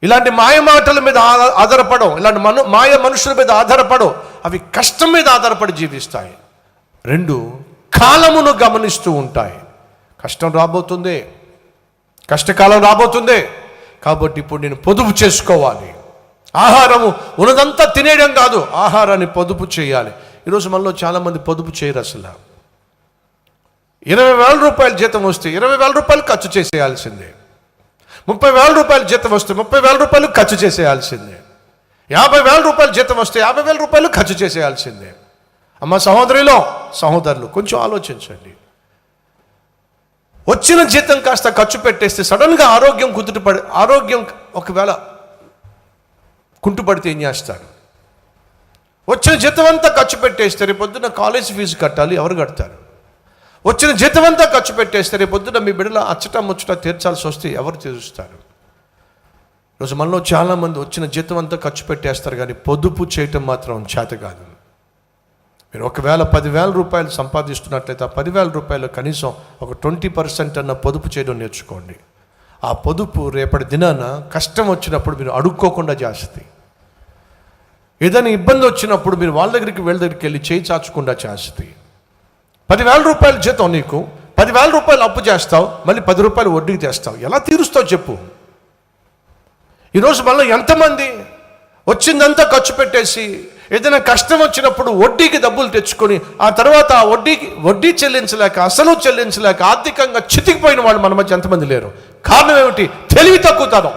ఇలాంటి మాయ మాటల మీద ఆధారపడవు, ఇలాంటి మాయ మనుషుల మీద ఆధారపడవు. అవి కష్టం మీద ఆధారపడి జీవిస్తాయి. 2 కాలమును గమనిస్తూ ఉంటాయి. కష్టం రాబోతుంది, కష్టకాలం రాబోతుంది, కాబట్టి ఇప్పుడు నేను పొదుపు చేసుకోవాలి. ఆహారము ఉన్నదంతా తినేయడం కాదు, ఆహారాన్ని పొదుపు చేయాలి. ఈరోజు మనలో చాలామంది పొదుపు చేయరు. అసలు 20,000 రూపాయల జీతం వస్తే 20,000 రూపాయలు ఖర్చు చేసేయాల్సిందే. 30,000 రూపాయల జీతం వస్తే 30,000 రూపాయలు ఖర్చు చేసేయాల్సిందే. 50,000 రూపాయల జీతం వస్తే 50,000 రూపాయలు ఖర్చు చేసేయాల్సిందే. అమ్మ సహోదరులు కొంచెం ఆలోచించండి. వచ్చిన జీతం కాస్త ఖర్చు పెట్టేస్తే సడన్గా ఆరోగ్యం ఒకవేళ కుంటుపడితే ఏం చేస్తారు? వచ్చిన జీతం అంతా ఖర్చు పెట్టేస్తే రేపు పొద్దున్న కాలేజ్ ఫీజు కట్టాలి, ఎవరు కడతారు? వచ్చిన జీతం అంతా ఖర్చు పెట్టేస్తే రేపు పొద్దున్న మీ బిడ్డల అచ్చట ముచ్చట తీర్చాల్సి వస్తే ఎవరు తీరుస్తారు? ఈరోజు మనలో చాలామంది వచ్చిన జీతం అంతా ఖర్చు పెట్టేస్తారు, కానీ పొదుపు చేయటం మాత్రం చేత కాదు. మీరు ఒకవేళ 10,000 రూపాయలు సంపాదిస్తున్నట్లయితే ఆ 10,000 రూపాయలు కనీసం ఒక 20% అన్న పొదుపు చేయడం నేర్చుకోండి. ఆ పొదుపు రేపటి దినాన కష్టం వచ్చినప్పుడు మీరు అడుక్కోకుండా చేస్తుంది. ఏదైనా ఇబ్బంది వచ్చినప్పుడు మీరు వీళ్ళ దగ్గరికి వెళ్ళి చేయి చాచకుండా చేస్తుంది. 10,000 రూపాయల జీతం నీకు, 10,000 రూపాయలు అప్పు చేస్తావు, మళ్ళీ 10 రూపాయలు వడ్డీకి తెస్తావు. ఎలా తీరుస్తావు చెప్పు? ఈరోజు మళ్ళీ ఎంతమంది వచ్చిందంతా ఖర్చు పెట్టేసి ఏదైనా కష్టం వచ్చినప్పుడు వడ్డీకి డబ్బులు తెచ్చుకొని ఆ తర్వాత ఆ వడ్డీ చెల్లించలేక, అసలు చెల్లించలేక ఆర్థికంగా చితికిపోయిన వాళ్ళు మన మధ్య ఎంతమంది లేరు? కారణం ఏమిటి? తెలివి తక్కువతనం.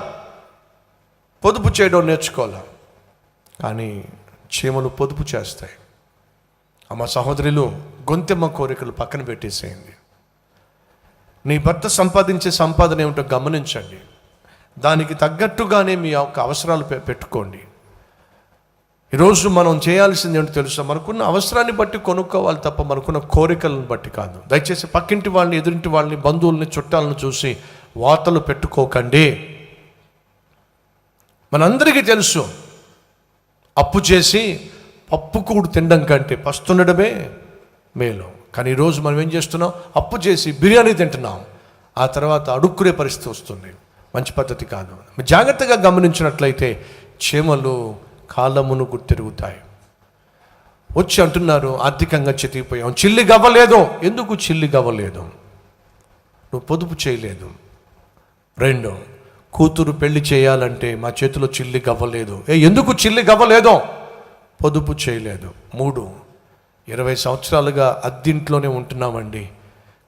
పొదుపు చేయడం నేర్చుకోవాలి. కానీ చీమలు పొదుపు చేస్తాయి. అమ్మ సహోదరులు, గొంతెమ్మ కోరికలు పక్కన పెట్టేసేయండి. నీ భర్త సంపాదించే సంపాదన ఏమిటో గమనించండి. దానికి తగ్గట్టుగానే మీ యొక్క అవసరాలు పెట్టుకోండి. ఈరోజు మనం చేయాల్సింది ఏంటో తెలుసా? మనకున్న అవసరాన్ని బట్టి కొనుక్కోవాలి తప్ప మనకున్న కోరికలను బట్టి కాదు. దయచేసి పక్కింటి వాళ్ళని, ఎదురింటి వాళ్ళని, బంధువుల్ని, చుట్టాలను చూసి వార్తలు పెట్టుకోకండి. మనందరికీ తెలుసు, అప్పు చేసి పప్పు కూడు తినడం కంటే పస్తుండడమే మేలు. కానీ ఈరోజు మనం ఏం చేస్తున్నాం? అప్పు చేసి బిర్యానీ తింటున్నాం, ఆ తర్వాత అడుక్కునే పరిస్థితి వస్తుంది. మంచి పద్ధతి కాదు. జాగ్రత్తగా గమనించినట్లయితే చీమలు కాలమును గుర్తిరుగుతాయి. వచ్చి అంటున్నారు, ఆర్థికంగా చితికిపోయాం, చిల్లి గవ్వలేదు. ఎందుకు చిల్లి గవ్వలేదు? నువ్వు పొదుపు చేయలేదు. 2, కూతురు పెళ్లి చేయాలంటే మా చేతిలో చిల్లి గవ్వలేదు. ఎందుకు చిల్లి గవ్వలేదో? పొదుపు చేయలేదు. 3, 20 సంవత్సరాలుగా అద్దింట్లోనే ఉంటున్నామండి,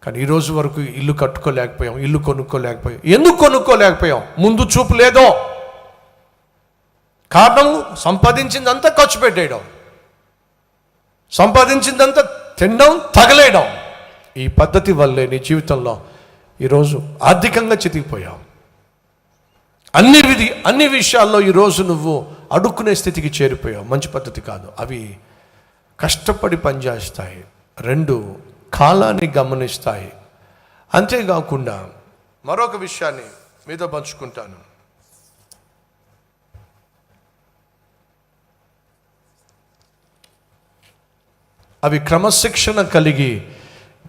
కానీ ఈరోజు వరకు ఇల్లు కట్టుకోలేకపోయాం, ఇల్లు కొనుక్కోలేకపోయాం. ఎందుకు కొనుక్కోలేకపోయాం? ముందు చూపు లేదో. కారణం సంపాదించిందంతా ఖర్చు పెట్టేయడం, సంపాదించిందంతా తినడం, తగలేయడం. ఈ పద్ధతి వల్లే నీ జీవితంలో ఈరోజు ఆర్థికంగా చితికిపోయావు. అన్ని విషయాల్లో ఈరోజు నువ్వు అడుక్కునే స్థితికి చేరిపోయావు. మంచి పద్ధతి కాదు. అవి కష్టపడి పనిచేస్తాయి. 2, కాలాన్ని గమనిస్తాయి. అంతేకాకుండా మరొక విషయాన్ని మీతో పంచుకుంటాను. అవి క్రమశిక్షణ కలిగి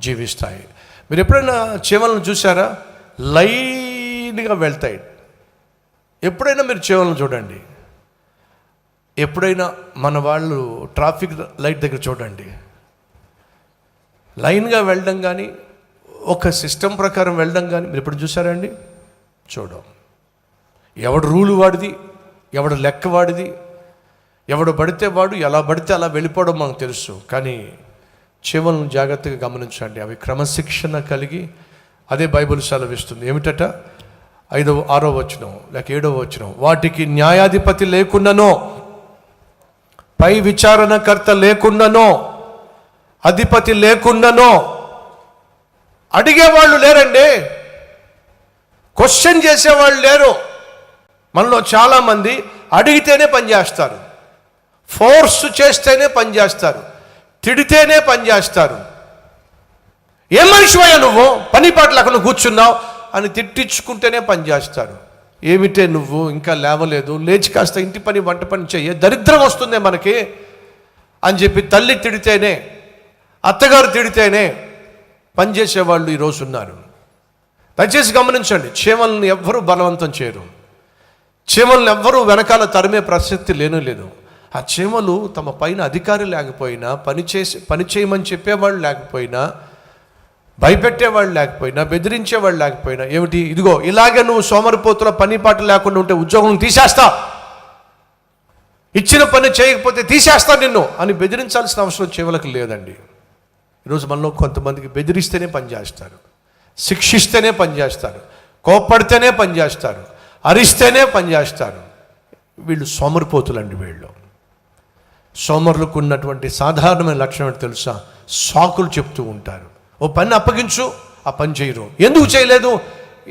జీవిస్తాయి. మీరు ఎప్పుడైనా చీమలను చూసారా? లైన్గా వెళ్తాయి. ఎప్పుడైనా మీరు చీమలను చూడండి. ఎప్పుడైనా మన వాళ్ళు ట్రాఫిక్ లైట్ దగ్గర చూడండి, లైన్గా వెళ్ళడం కానీ ఒక సిస్టమ్ ప్రకారం వెళ్ళడం కానీ మీరు ఎప్పుడు చూసారా అండి? చూడం. ఎవడు రూలు వాడిది, ఎవడు లెక్క వాడిది, ఎవడు పడితే వాడు ఎలా పడితే అలా వెళ్ళిపోవడం మనకు తెలుసు. కానీ చీమలను జాగ్రత్తగా గమనించండి, అవి క్రమశిక్షణ కలిగి, అదే బైబిల్ సెలవిస్తుంది. ఏమిటట? 6వ వచనం లేక 7వ వచనం, వాటికి న్యాయాధిపతి లేకుండానో, పై విచారణకర్త లేకుండానో, అధిపతి లేకుండానో అడిగేవాళ్ళు లేరండి, క్వశ్చన్ చేసేవాళ్ళు లేరు. మనలో చాలామంది అడిగితేనే పనిచేస్తారు, ఫోర్స్ చేస్తేనే పనిచేస్తారు, తిడితేనే పనిచేస్తారు. ఏం మనిషివయ్యా నువ్వు, పని పాటలు అక్కడ కూర్చున్నావు అని తిట్టించుకుంటేనే పనిచేస్తారు. ఏమిటే నువ్వు ఇంకా లేవలేదు, లేచి కాస్త ఇంటి పని వంట పని చెయ్యి, దరిద్రం వస్తుందే మనకి అని చెప్పి తల్లి తిడితేనే, అత్తగారు తిడితేనే పనిచేసేవాళ్ళు ఈరోజు ఉన్నారు. దయచేసి గమనించండి, చీమలను ఎవ్వరూ బలవంతం చేయరు, చీమలను ఎవ్వరూ వెనకాల తరిమే ప్రసక్తి లేదు. ఆ చీమలు తమ పైన అధికారి లేకపోయినా, పని చేయమని చెప్పేవాళ్ళు లేకపోయినా, భయపెట్టేవాళ్ళు లేకపోయినా, బెదిరించేవాళ్ళు లేకపోయినా, ఏమిటి ఇదిగో ఇలాగే నువ్వు సోమరిపోతుల పని పాట లేకుండా ఉంటే ఉద్యోగం తీసేస్తా, ఇచ్చిన పని చేయకపోతే తీసేస్తా నిన్ను అని బెదిరించాల్సిన అవసరం చీమలకు లేదండి. ఈరోజు మనలో కొంతమందికి బెదిరిస్తేనే పనిచేస్తారు, శిక్షిస్తేనే పనిచేస్తారు, కోప్పడితేనే పనిచేస్తారు, అరిస్తేనే పనిచేస్తారు. వీళ్ళు సోమరిపోతులండి. వీళ్ళు సోమరులకు ఉన్నటువంటి సాధారణమైన లక్షణం ఏంటో తెలుసా? సాకులు చెప్తూ ఉంటారు. ఓ పని అప్పగించు, ఆ పని చేయరు. ఎందుకు చేయలేదు?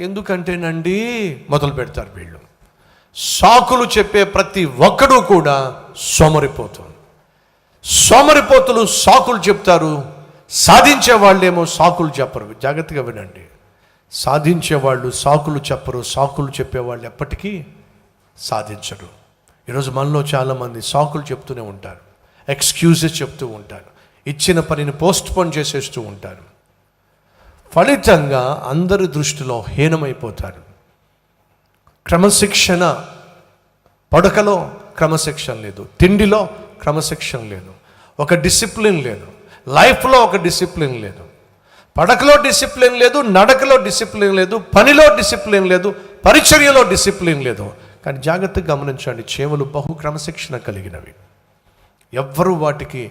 ఎందుకంటేనండి మొదలు పెడతారు వీళ్ళు. సాకులు చెప్పే ప్రతి ఒక్కడూ కూడా సోమరిపోతులు సాకులు చెప్తారు, సాధించే వాళ్ళేమో సాకులు చెప్పరు. జాగ్రత్తగా వినండి, సాధించేవాళ్ళు సాకులు చెప్పరు, సాకులు చెప్పేవాళ్ళు ఎప్పటికీ సాధించరు. ఈరోజు మనలో చాలామంది సాకులు చెప్తూనే ఉంటారు, ఎక్స్క్యూజెస్ చెప్తూ ఉంటారు, ఇచ్చిన పనిని పోస్ట్పోన్ చేసేస్తూ ఉంటారు. ఫలితంగా అందరి దృష్టిలో హీనమైపోతారు. క్రమశిక్షణ, పడకలో క్రమశిక్షణ లేదు, తిండిలో క్రమశిక్షణ లేదు, ఒక డిసిప్లిన్ లేదు, లైఫ్లో ఒక డిసిప్లిన్ లేదు, పడకలో డిసిప్లిన్ లేదు, నడకలో డిసిప్లిన్ లేదు, పనిలో డిసిప్లిన్ లేదు, పరిచర్యలో డిసిప్లిన్ లేదు. కానీ జాగ్రత్తగా గమనించండి, చీమలు బహు క్రమశిక్షణ కలిగినవి. ఎవ్వరూ వాటికి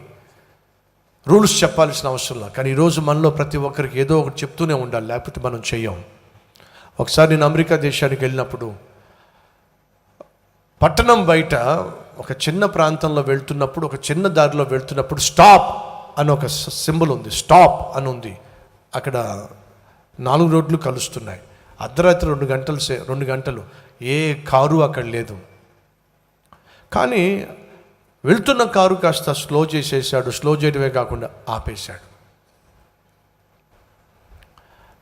రూల్స్ చెప్పాల్సిన అవసరం లేదు. కానీ ఈరోజు మనలో ప్రతి ఒక్కరికి ఏదో ఒకటి చెప్తూనే ఉండాలి, లేకపోతే మనం చెయ్యం. ఒకసారి నేను అమెరికా దేశానికి వెళ్ళినప్పుడు, పట్టణం బయట ఒక చిన్న ప్రాంతంలో వెళ్తున్నప్పుడు, ఒక చిన్న దారిలో వెళ్తున్నప్పుడు స్టాప్ అని ఒక సింబల్ ఉంది, స్టాప్ అని ఉంది. అక్కడ 4 రోడ్లు కలుస్తున్నాయి. అర్ధరాత్రి 2 గంటలు ఏ కారు అక్కడ లేదు. కానీ వెళ్తున్న కారు కాస్త స్లో చేసేసాడు, స్లో చేయడమే కాకుండా ఆపేశాడు.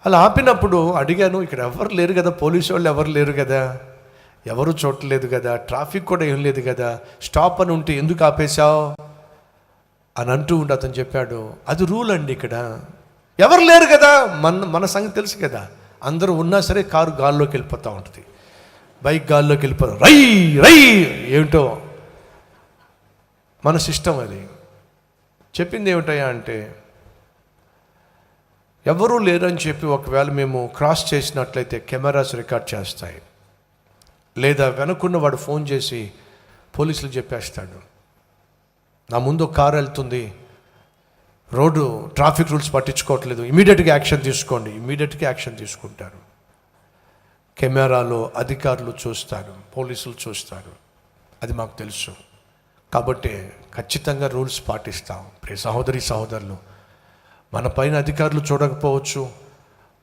అలా ఆపినప్పుడు అడిగాను, ఇక్కడ ఎవరు లేరు కదా, పోలీసు వాళ్ళు ఎవరు లేరు కదా, ఎవరు చూడలేదు కదా, ట్రాఫిక్ కూడా ఏం లేదు కదా, స్టాప్ అని ఉంటే ఎందుకు ఆపేశావు అని అంటూ ఉండి అతను చెప్పాడు, అది రూల్ అండి, ఇక్కడ ఎవరు లేరు కదా. మన సంగతి తెలుసు కదా, అందరూ ఉన్నా సరే కారు గాల్లోకి వెళ్ళిపోతూ ఉంటుంది, బైక్ గాల్లోకి వెళ్ళిపోతాం, రై రై ఏమిటో మన సిస్టమ్ అది. చెప్పింది ఏమిటయ్యా అంటే, ఎవరూ లేరని చెప్పి ఒకవేళ మేము క్రాస్ చేసినట్లయితే కెమెరాస్ రికార్డ్ చేస్తాయి, లేదా వెనక్కున్న వాడు ఫోన్ చేసి పోలీసులు చెప్పేస్తాడు, నా ముందు కారు వెళ్తుంది, రోడ్డు ట్రాఫిక్ రూల్స్ పట్టించుకోవట్లేదు, ఇమీడియట్గా యాక్షన్ తీసుకోండి. ఇమీడియట్గా యాక్షన్ తీసుకుంటారు. కెమెరాలో అధికారులు చూస్తారు, పోలీసులు చూస్తారు, అది మాకు తెలుసు. కాబట్టి ఖచ్చితంగా రూల్స్ పాటిస్తాం. ప్రియ సహోదరులు, మన పైన అధికారులు చూడకపోవచ్చు,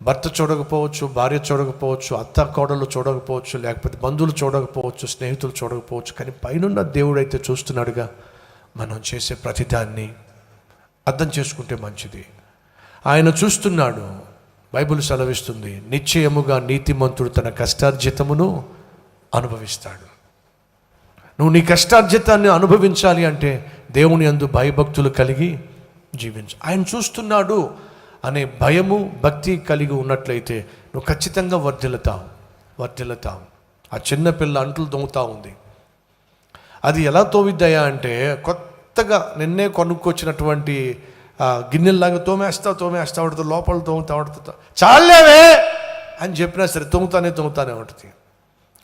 భర్త చూడకపోవచ్చు, భార్య చూడకపోవచ్చు, అత్త కోడలు చూడకపోవచ్చు, లేకపోతే బంధువులు చూడకపోవచ్చు, స్నేహితులు చూడకపోవచ్చు, కానీ పైనున్న దేవుడు అయితే చూస్తున్నాడుగా. మనం చేసే ప్రతిదాన్ని అర్థం చేసుకుంటే మంచిది. ఆయన చూస్తున్నాడు. బైబిల్ సెలవిస్తుంది, నిశ్చయముగా నీతిమంతుడు తన కష్టార్జితమును అనుభవిస్తాడు. నువ్వు నీ కష్టార్జితాన్ని అనుభవించాలి అంటే దేవుని యందు భయభక్తులు కలిగి జీవించు. ఆయన చూస్తున్నాడు అనే భయము భక్తి కలిగి ఉన్నట్లయితే నువ్వు ఖచ్చితంగా వర్ధిల్లుతావు. ఆ చిన్నపిల్ల అంట్లు తోముతా ఉంది. అది ఎలా తోమిద్దయా అంటే కొత్తగా నిన్నే కొనుక్కొచ్చినటువంటి గిన్నెల్లాగా తోమేస్తా ఉంటుంది, లోపల తోముతా చాలేవే అని చెప్పినా సరే తోముతానే ఉంటుంది.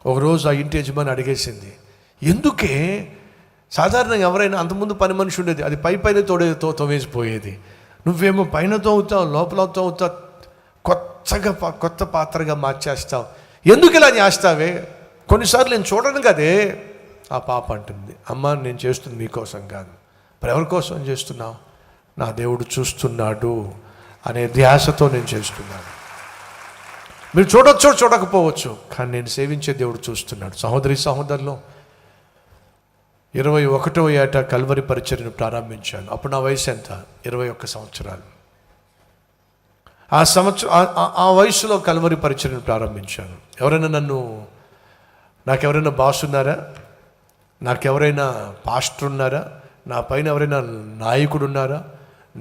ఒకరోజు ఆ ఇంటి యజమాని అడిగేసింది, ఎందుకే సాధారణంగా ఎవరైనా అంతకుముందు పని మనిషి ఉండేది, అది పైన తోమేసిపోయేది, నువ్వేమో పైన తోముతావు లోపల తోముతావు, కొత్త పాత్రగా మార్చేస్తావు, ఎందుకు ఇలా చేస్తావే? కొన్నిసార్లు నేను చూడను కదే. ఆ పాప అంటుంది, అమ్మ నేను చేస్తుంది మీకోసం కాదు, మరి ఎవరి కోసం చేస్తున్నావు? నా దేవుడు చూస్తున్నాడు అనే ధ్యాసతో నేను చేస్తున్నాను. మీరు చూడొచ్చో చూడకపోవచ్చు, కానీ నేను సేవించే దేవుడు చూస్తున్నాడు. సహోదరులు, 21వ ఏట కల్వరి పరిచర్యను ప్రారంభించాను. అప్పుడు నా వయసు ఎంత? 21 సంవత్సరాలు. ఆ వయసులో కల్వరి పరిచర్యను ప్రారంభించాను. నాకెవరైనా బాస్ ఉన్నారా? నాకెవరైనా పాస్టర్ ఉన్నారా? నా పైన ఎవరైనా నాయకుడు ఉన్నారా?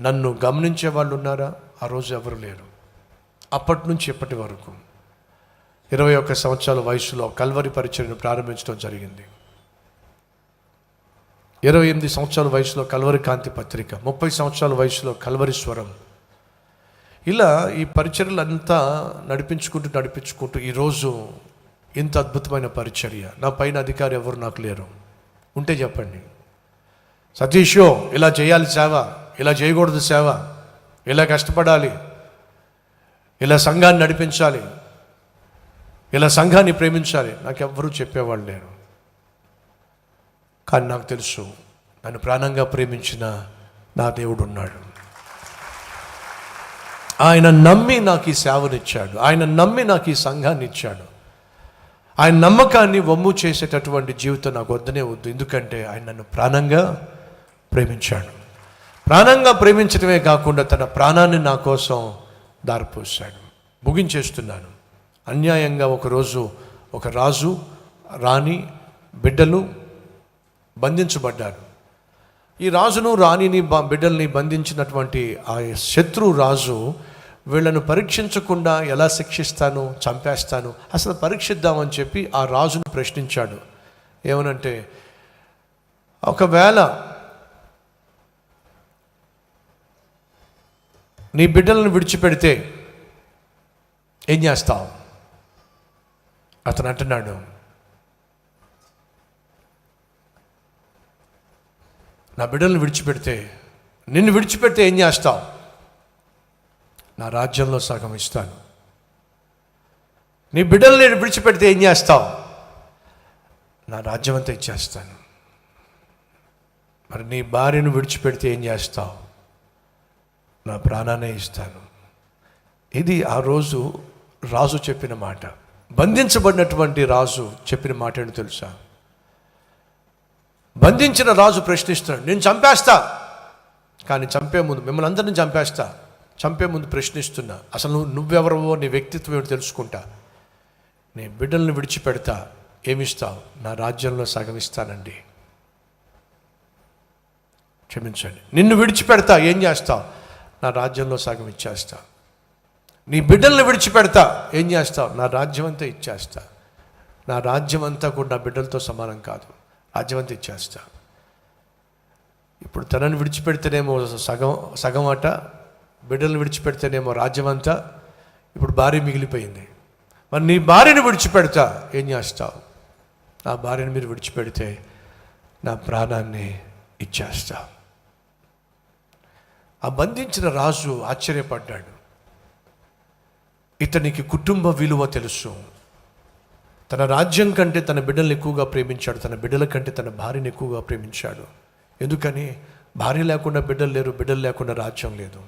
నన్ను గమనించే వాళ్ళు ఉన్నారా? ఆ రోజు ఎవరు లేరు. అప్పటి నుంచి ఇప్పటి వరకు 21 సంవత్సరాల వయసులో కల్వరి పరిచర్యను ప్రారంభించడం జరిగింది. 28 సంవత్సరాల వయసులో కల్వరి కాంతి పత్రిక, 30 సంవత్సరాల వయసులో కల్వరి స్వరం. ఇలా ఈ పరిచర్యలంతా నడిపించుకుంటూ ఈరోజు ఇంత అద్భుతమైన పరిచర్య. నా పైన అధికారి ఎవరు నాకు లేరు. ఉంటే చెప్పండి, సతీషో ఇలా చేయాలి సేవ, ఇలా చేయకూడదు సేవ, ఇలా కష్టపడాలి, ఇలా సంఘాన్ని నడిపించాలి, ఇలా సంఘాన్ని ప్రేమించాలి, నాకెవ్వరూ చెప్పేవాళ్ళు లేరు. కానీ నాకు తెలుసు, నన్ను ప్రాణంగా ప్రేమించిన నా దేవుడు ఉన్నాడు. ఆయన నమ్మి నాకు ఈ సేవనిచ్చాడు, ఆయన నమ్మి నాకు ఈ సంఘాన్ని ఇచ్చాడు. ఆయన నమ్మకాన్ని వమ్ము చేసేటటువంటి జీవితం నాకు వద్దనే వద్దు. ఎందుకంటే ఆయన నన్ను ప్రాణంగా ప్రేమించాడు. ప్రాణంగా ప్రేమించడమే కాకుండా తన ప్రాణాన్ని నా కోసం దారిపోసాడు. ముగించేస్తున్నాను. అన్యాయంగా ఒకరోజు ఒక రాజు రాణి బిడ్డలు బంధించబడ్డారు. ఈ రాజును రాణిని బిడ్డల్ని బంధించినటువంటి ఆ శత్రు రాజు వీళ్ళను పరీక్షించకుండా ఎలా శిక్షిస్తాను, చంపేస్తాను, అసలు పరీక్షిద్దామని చెప్పి ఆ రాజును ప్రశ్నించాడు. ఏమనంటే, ఒకవేళ నీ బిడ్డలను విడిచిపెడితే ఏం చేస్తావు? అతను అంటున్నాడు, నా బిడ్డలను విడిచిపెడితే, నిన్ను విడిచిపెడితే ఏం చేస్తావు? నా రాజ్యంలో సగం ఇస్తాను. నీ బిడ్డల్ని విడిచిపెడితే ఏం చేస్తావు? నా రాజ్యం అంతా ఇచ్చేస్తాను. మరి నీ భార్యను విడిచిపెడితే ఏం చేస్తావు? నా ప్రాణాన్నే ఇస్తాను. ఇది ఆ రోజు రాజు చెప్పిన మాట. బంధించబడినటువంటి రాజు చెప్పిన మాట ఏంటో తెలుసా? బంధించిన రాజు ప్రశ్నిస్తున్నాడు, నేను చంపేస్తా, కానీ చంపే ముందు మిమ్మల్ని అందరినీ చంపే ముందు ప్రశ్నిస్తున్నా, అసలు నువ్వెవరవో, నీ వ్యక్తిత్వం ఏమిటో తెలుసుకుంటా. నీ బిడ్డల్ని విడిచిపెడతా, ఏమిస్తావు? నా రాజ్యంలో సగం ఇస్తానండి. క్షమించండి, నిన్ను విడిచిపెడతా, ఏం చేస్తావు? నా రాజ్యంలో సగం ఇచ్చేస్తా. నీ బిడ్డల్ని విడిచిపెడతా, ఏం చేస్తావు? నా రాజ్యం అంతా ఇచ్చేస్తా. నా రాజ్యం అంతా కూడా నా బిడ్డలతో సమానం కాదు, రాజ్యం అంతా ఇచ్చేస్తా. ఇప్పుడు తనని విడిచిపెడితేనేమో సగం అట, బిడ్డలను విడిచిపెడితేనేమో రాజ్యం అంతా. ఇప్పుడు భార్య మిగిలిపోయింది. మరి నీ భార్యను విడిచిపెడతా, ఏం చేస్తావు? నా భార్యను మీరు విడిచిపెడితే నా ప్రాణాన్ని ఇచ్చేస్తా. ఆ బంధించిన రాజు ఆశ్చర్యపడ్డాడు. ఇతనికి కుటుంబ విలువ తెలుసు. తన రాజ్యం కంటే తన బిడ్డలను ఎక్కువగా ప్రేమించాడు. తన బిడ్డల కంటే తన భార్యను ఎక్కువగా ప్రేమించాడు. ఎందుకని? భార్య లేకుండా బిడ్డలు లేరు, బిడ్డలు లేకుండా రాజ్యం లేదు.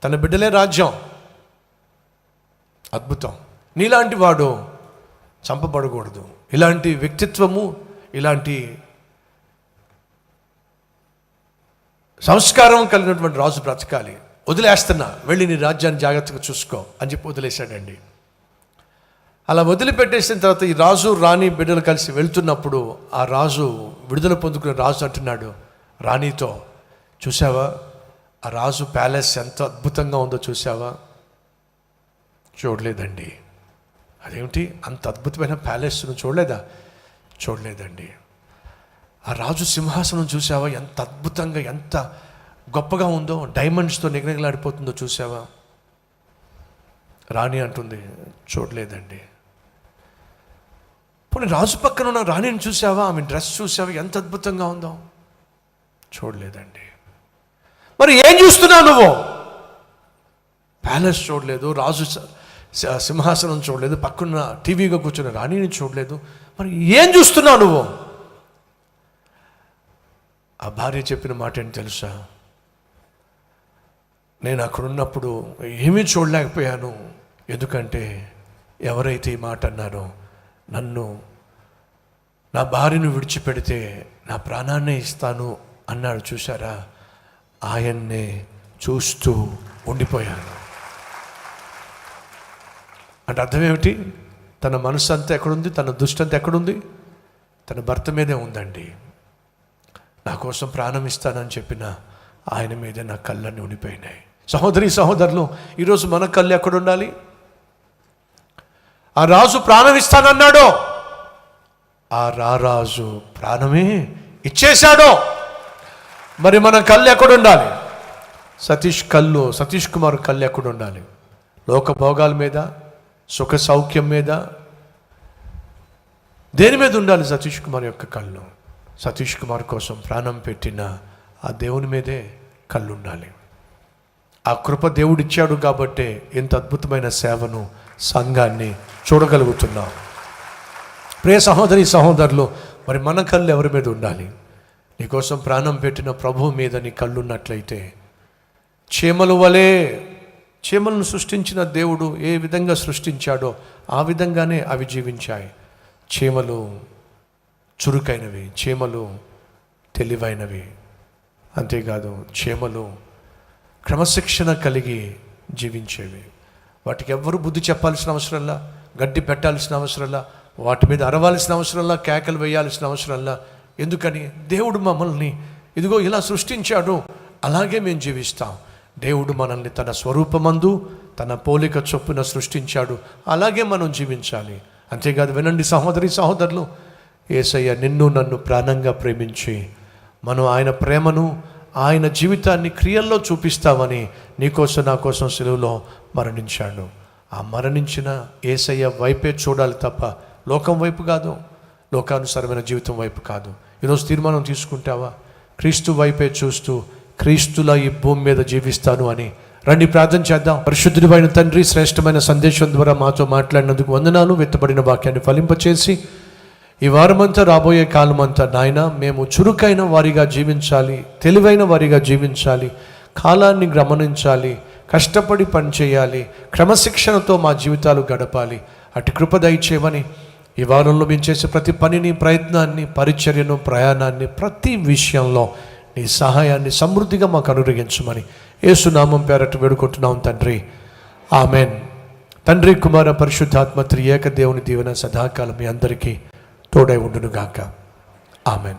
తన బిడ్డలే రాజ్యం. అద్భుతం. నీలాంటి వాడు చంపబడకూడదు. ఇలాంటి వ్యక్తిత్వము, ఇలాంటి సంస్కారం కలిగినటువంటి రాజు బ్రతకాలి. వదిలేస్తున్నా, వెళ్ళి నీ రాజ్యాన్ని జాగ్రత్తగా చూసుకో అని చెప్పి వదిలేశాడండి. అలా వదిలిపెట్టేసిన తర్వాత ఈ రాజు రాణి బిడ్డలు కలిసి వెళ్తున్నప్పుడు ఆ రాజు విడుదల పొందుకునే రాజు అంటున్నాడు రాణితో, చూసావా ఆ రాజు ప్యాలెస్ ఎంత అద్భుతంగా ఉందో చూసావా? చూడలేదండి. అదేమిటి, అంత అద్భుతమైన ప్యాలెస్ను చూడలేదా? చూడలేదండి. ఆ రాజు సింహాసనం చూసావా? ఎంత అద్భుతంగా, ఎంత గొప్పగా ఉందో, డైమండ్స్తో నిగనిగలాడిపోతుందో చూసావా? రాణి అంటుంది, చూడలేదండి. పోనీ రాజు పక్కన ఉన్న రాణిని చూసావా? ఆమె డ్రెస్ చూసావా? ఎంత అద్భుతంగా ఉందో? చూడలేదండి. మరి ఏం చూస్తున్నావు నువ్వు? ప్యాలెస్ చూడలేదు, రాజు సింహాసనం చూడలేదు, పక్కన టీవీగా కూర్చున్న రాణిని చూడలేదు. మరి ఏం చూస్తున్నావు నువ్వు? ఆ భార్య చెప్పిన మాట ఏంటి తెలుసా? నేను అక్కడ ఉన్నప్పుడు ఏమీ చూడలేకపోయాను. ఎందుకంటే ఎవరైతే ఈ మాట అన్నారో, నన్ను, నా భార్యను విడిచిపెడితే నా ప్రాణాన్నే ఇస్తాను అన్నాడు చూసారా, ఆయన్నే చూస్తూ ఉండిపోయాను. అంటే అర్థం ఏమిటి? తన మనసు అంతా ఎక్కడుంది? తన దృష్టి అంతా ఎక్కడుంది? తన భర్త మీదే ఉందండి. నా కోసం ప్రాణం ఇస్తానని చెప్పిన ఆయన మీదే నా కళ్ళన్నీ ఉండిపోయినాయి. సహోదరి సహోదరులు, ఈరోజు మన కళ్ళు ఎక్కడ ఉండాలి? ఆ రాజు ప్రాణం ఇస్తానన్నాడో, ఆ రారాజు ప్రాణమే ఇచ్చేశాడో. మరి మన కళ్ళు ఎక్కడ ఉండాలి? సతీష్ కుమార్ కళ్ళు ఎక్కడ ఉండాలి? లోక భోగాల మీద, సుఖ సౌఖ్యం మీద, దేని మీద ఉండాలి సతీష్ కుమార్ యొక్క కళ్ళు? సతీష్ కుమార్ కోసం ప్రాణం పెట్టిన ఆ దేవుని మీదే కళ్ళు ఉండాలి. ఆ కృప దేవుడిచ్చాడు కాబట్టే ఇంత అద్భుతమైన సేవను, సంఘాన్ని చూడగలుగుతున్నాం. ప్రియ సహోదరి సహోదరులు, మరి మన కళ్ళు ఎవరి మీద ఉండాలి? నీకోసం ప్రాణం పెట్టిన ప్రభువు మీద నీ కళ్ళు ఉన్నట్లయితే, చీమలు వలె, చీమలను సృష్టించిన దేవుడు ఏ విధంగా సృష్టించాడో ఆ విధంగానే అవి జీవించాయి. చీమలు చురుకైనవి, చీమలు తెలివైనవి. అంతేకాదు, చీమలు క్రమశిక్షణ కలిగి జీవించేవి. వాటికి ఎవ్వరు బుద్ధి చెప్పాల్సిన అవసరంలా, గడ్డి పెట్టాల్సిన అవసరంలా, వాటి మీద అరవాల్సిన అవసరంలా, కేకలు వేయాల్సిన అవసరంలా. ఎందుకని? దేవుడు మమ్మల్ని ఇదిగో ఇలా సృష్టించాడు, అలాగే మేము జీవిస్తాం. దేవుడు మనల్ని తన స్వరూపమందు, తన పోలిక చొప్పున సృష్టించాడు, అలాగే మనం జీవించాలి. అంతేకాదు, వినండి సహోదరి సహోదరులు, యేసయ్య నిన్ను నన్ను ప్రాణంగా ప్రేమించి, మనం ఆయన ప్రేమను, ఆయన జీవితాన్ని క్రియల్లో చూపిస్తామని నీకోసం నా కోసం సిలువలో మరణించాడు. ఆ మరణించిన యేసయ్య వైపే చూడాలి తప్ప లోకం వైపు కాదు, లోకానుసారమైన జీవితం వైపు కాదు. ఈరోజు తీర్మానం తీసుకుంటావా? క్రీస్తు వైపే చూస్తూ క్రీస్తులా ఈ భూమి మీద జీవిస్తాను అని. రండి ప్రార్థన చేద్దాం. పరిశుద్ధుడైన తండ్రి, శ్రేష్టమైన సందేశం ద్వారా మాతో మాట్లాడినందుకు వందనాలు. విత్తబడిన వాక్యాన్ని ఫలింపచేసి ఈ వారమంతా, రాబోయే కాలమంతా నాయన, మేము చురుకైన వారిగా జీవించాలి, తెలివైన వారిగా జీవించాలి, కాలాన్ని గమనించాలి, కష్టపడి పనిచేయాలి, క్రమశిక్షణతో మా జీవితాలు గడపాలి. అటు కృప దయచేయమని, ఈ వారంలో మేము చేసే ప్రతి పనిని, ప్రయత్నాన్ని, పరిచర్యను, ప్రయాణాన్ని, ప్రతి విషయంలో నీ సహాయాన్ని సమృద్ధిగా మాకు అనుగ్రహించమని యేసునామం పేరట వేడుకుంటున్నాం తండ్రి, ఆమెన్. తండ్రి, కుమార, పరిశుద్ధాత్మ త్రియేక దేవుని దీవెన సదాకాలం మీ అందరికీ తోడై ఉండునుగాక. ఆమెన్.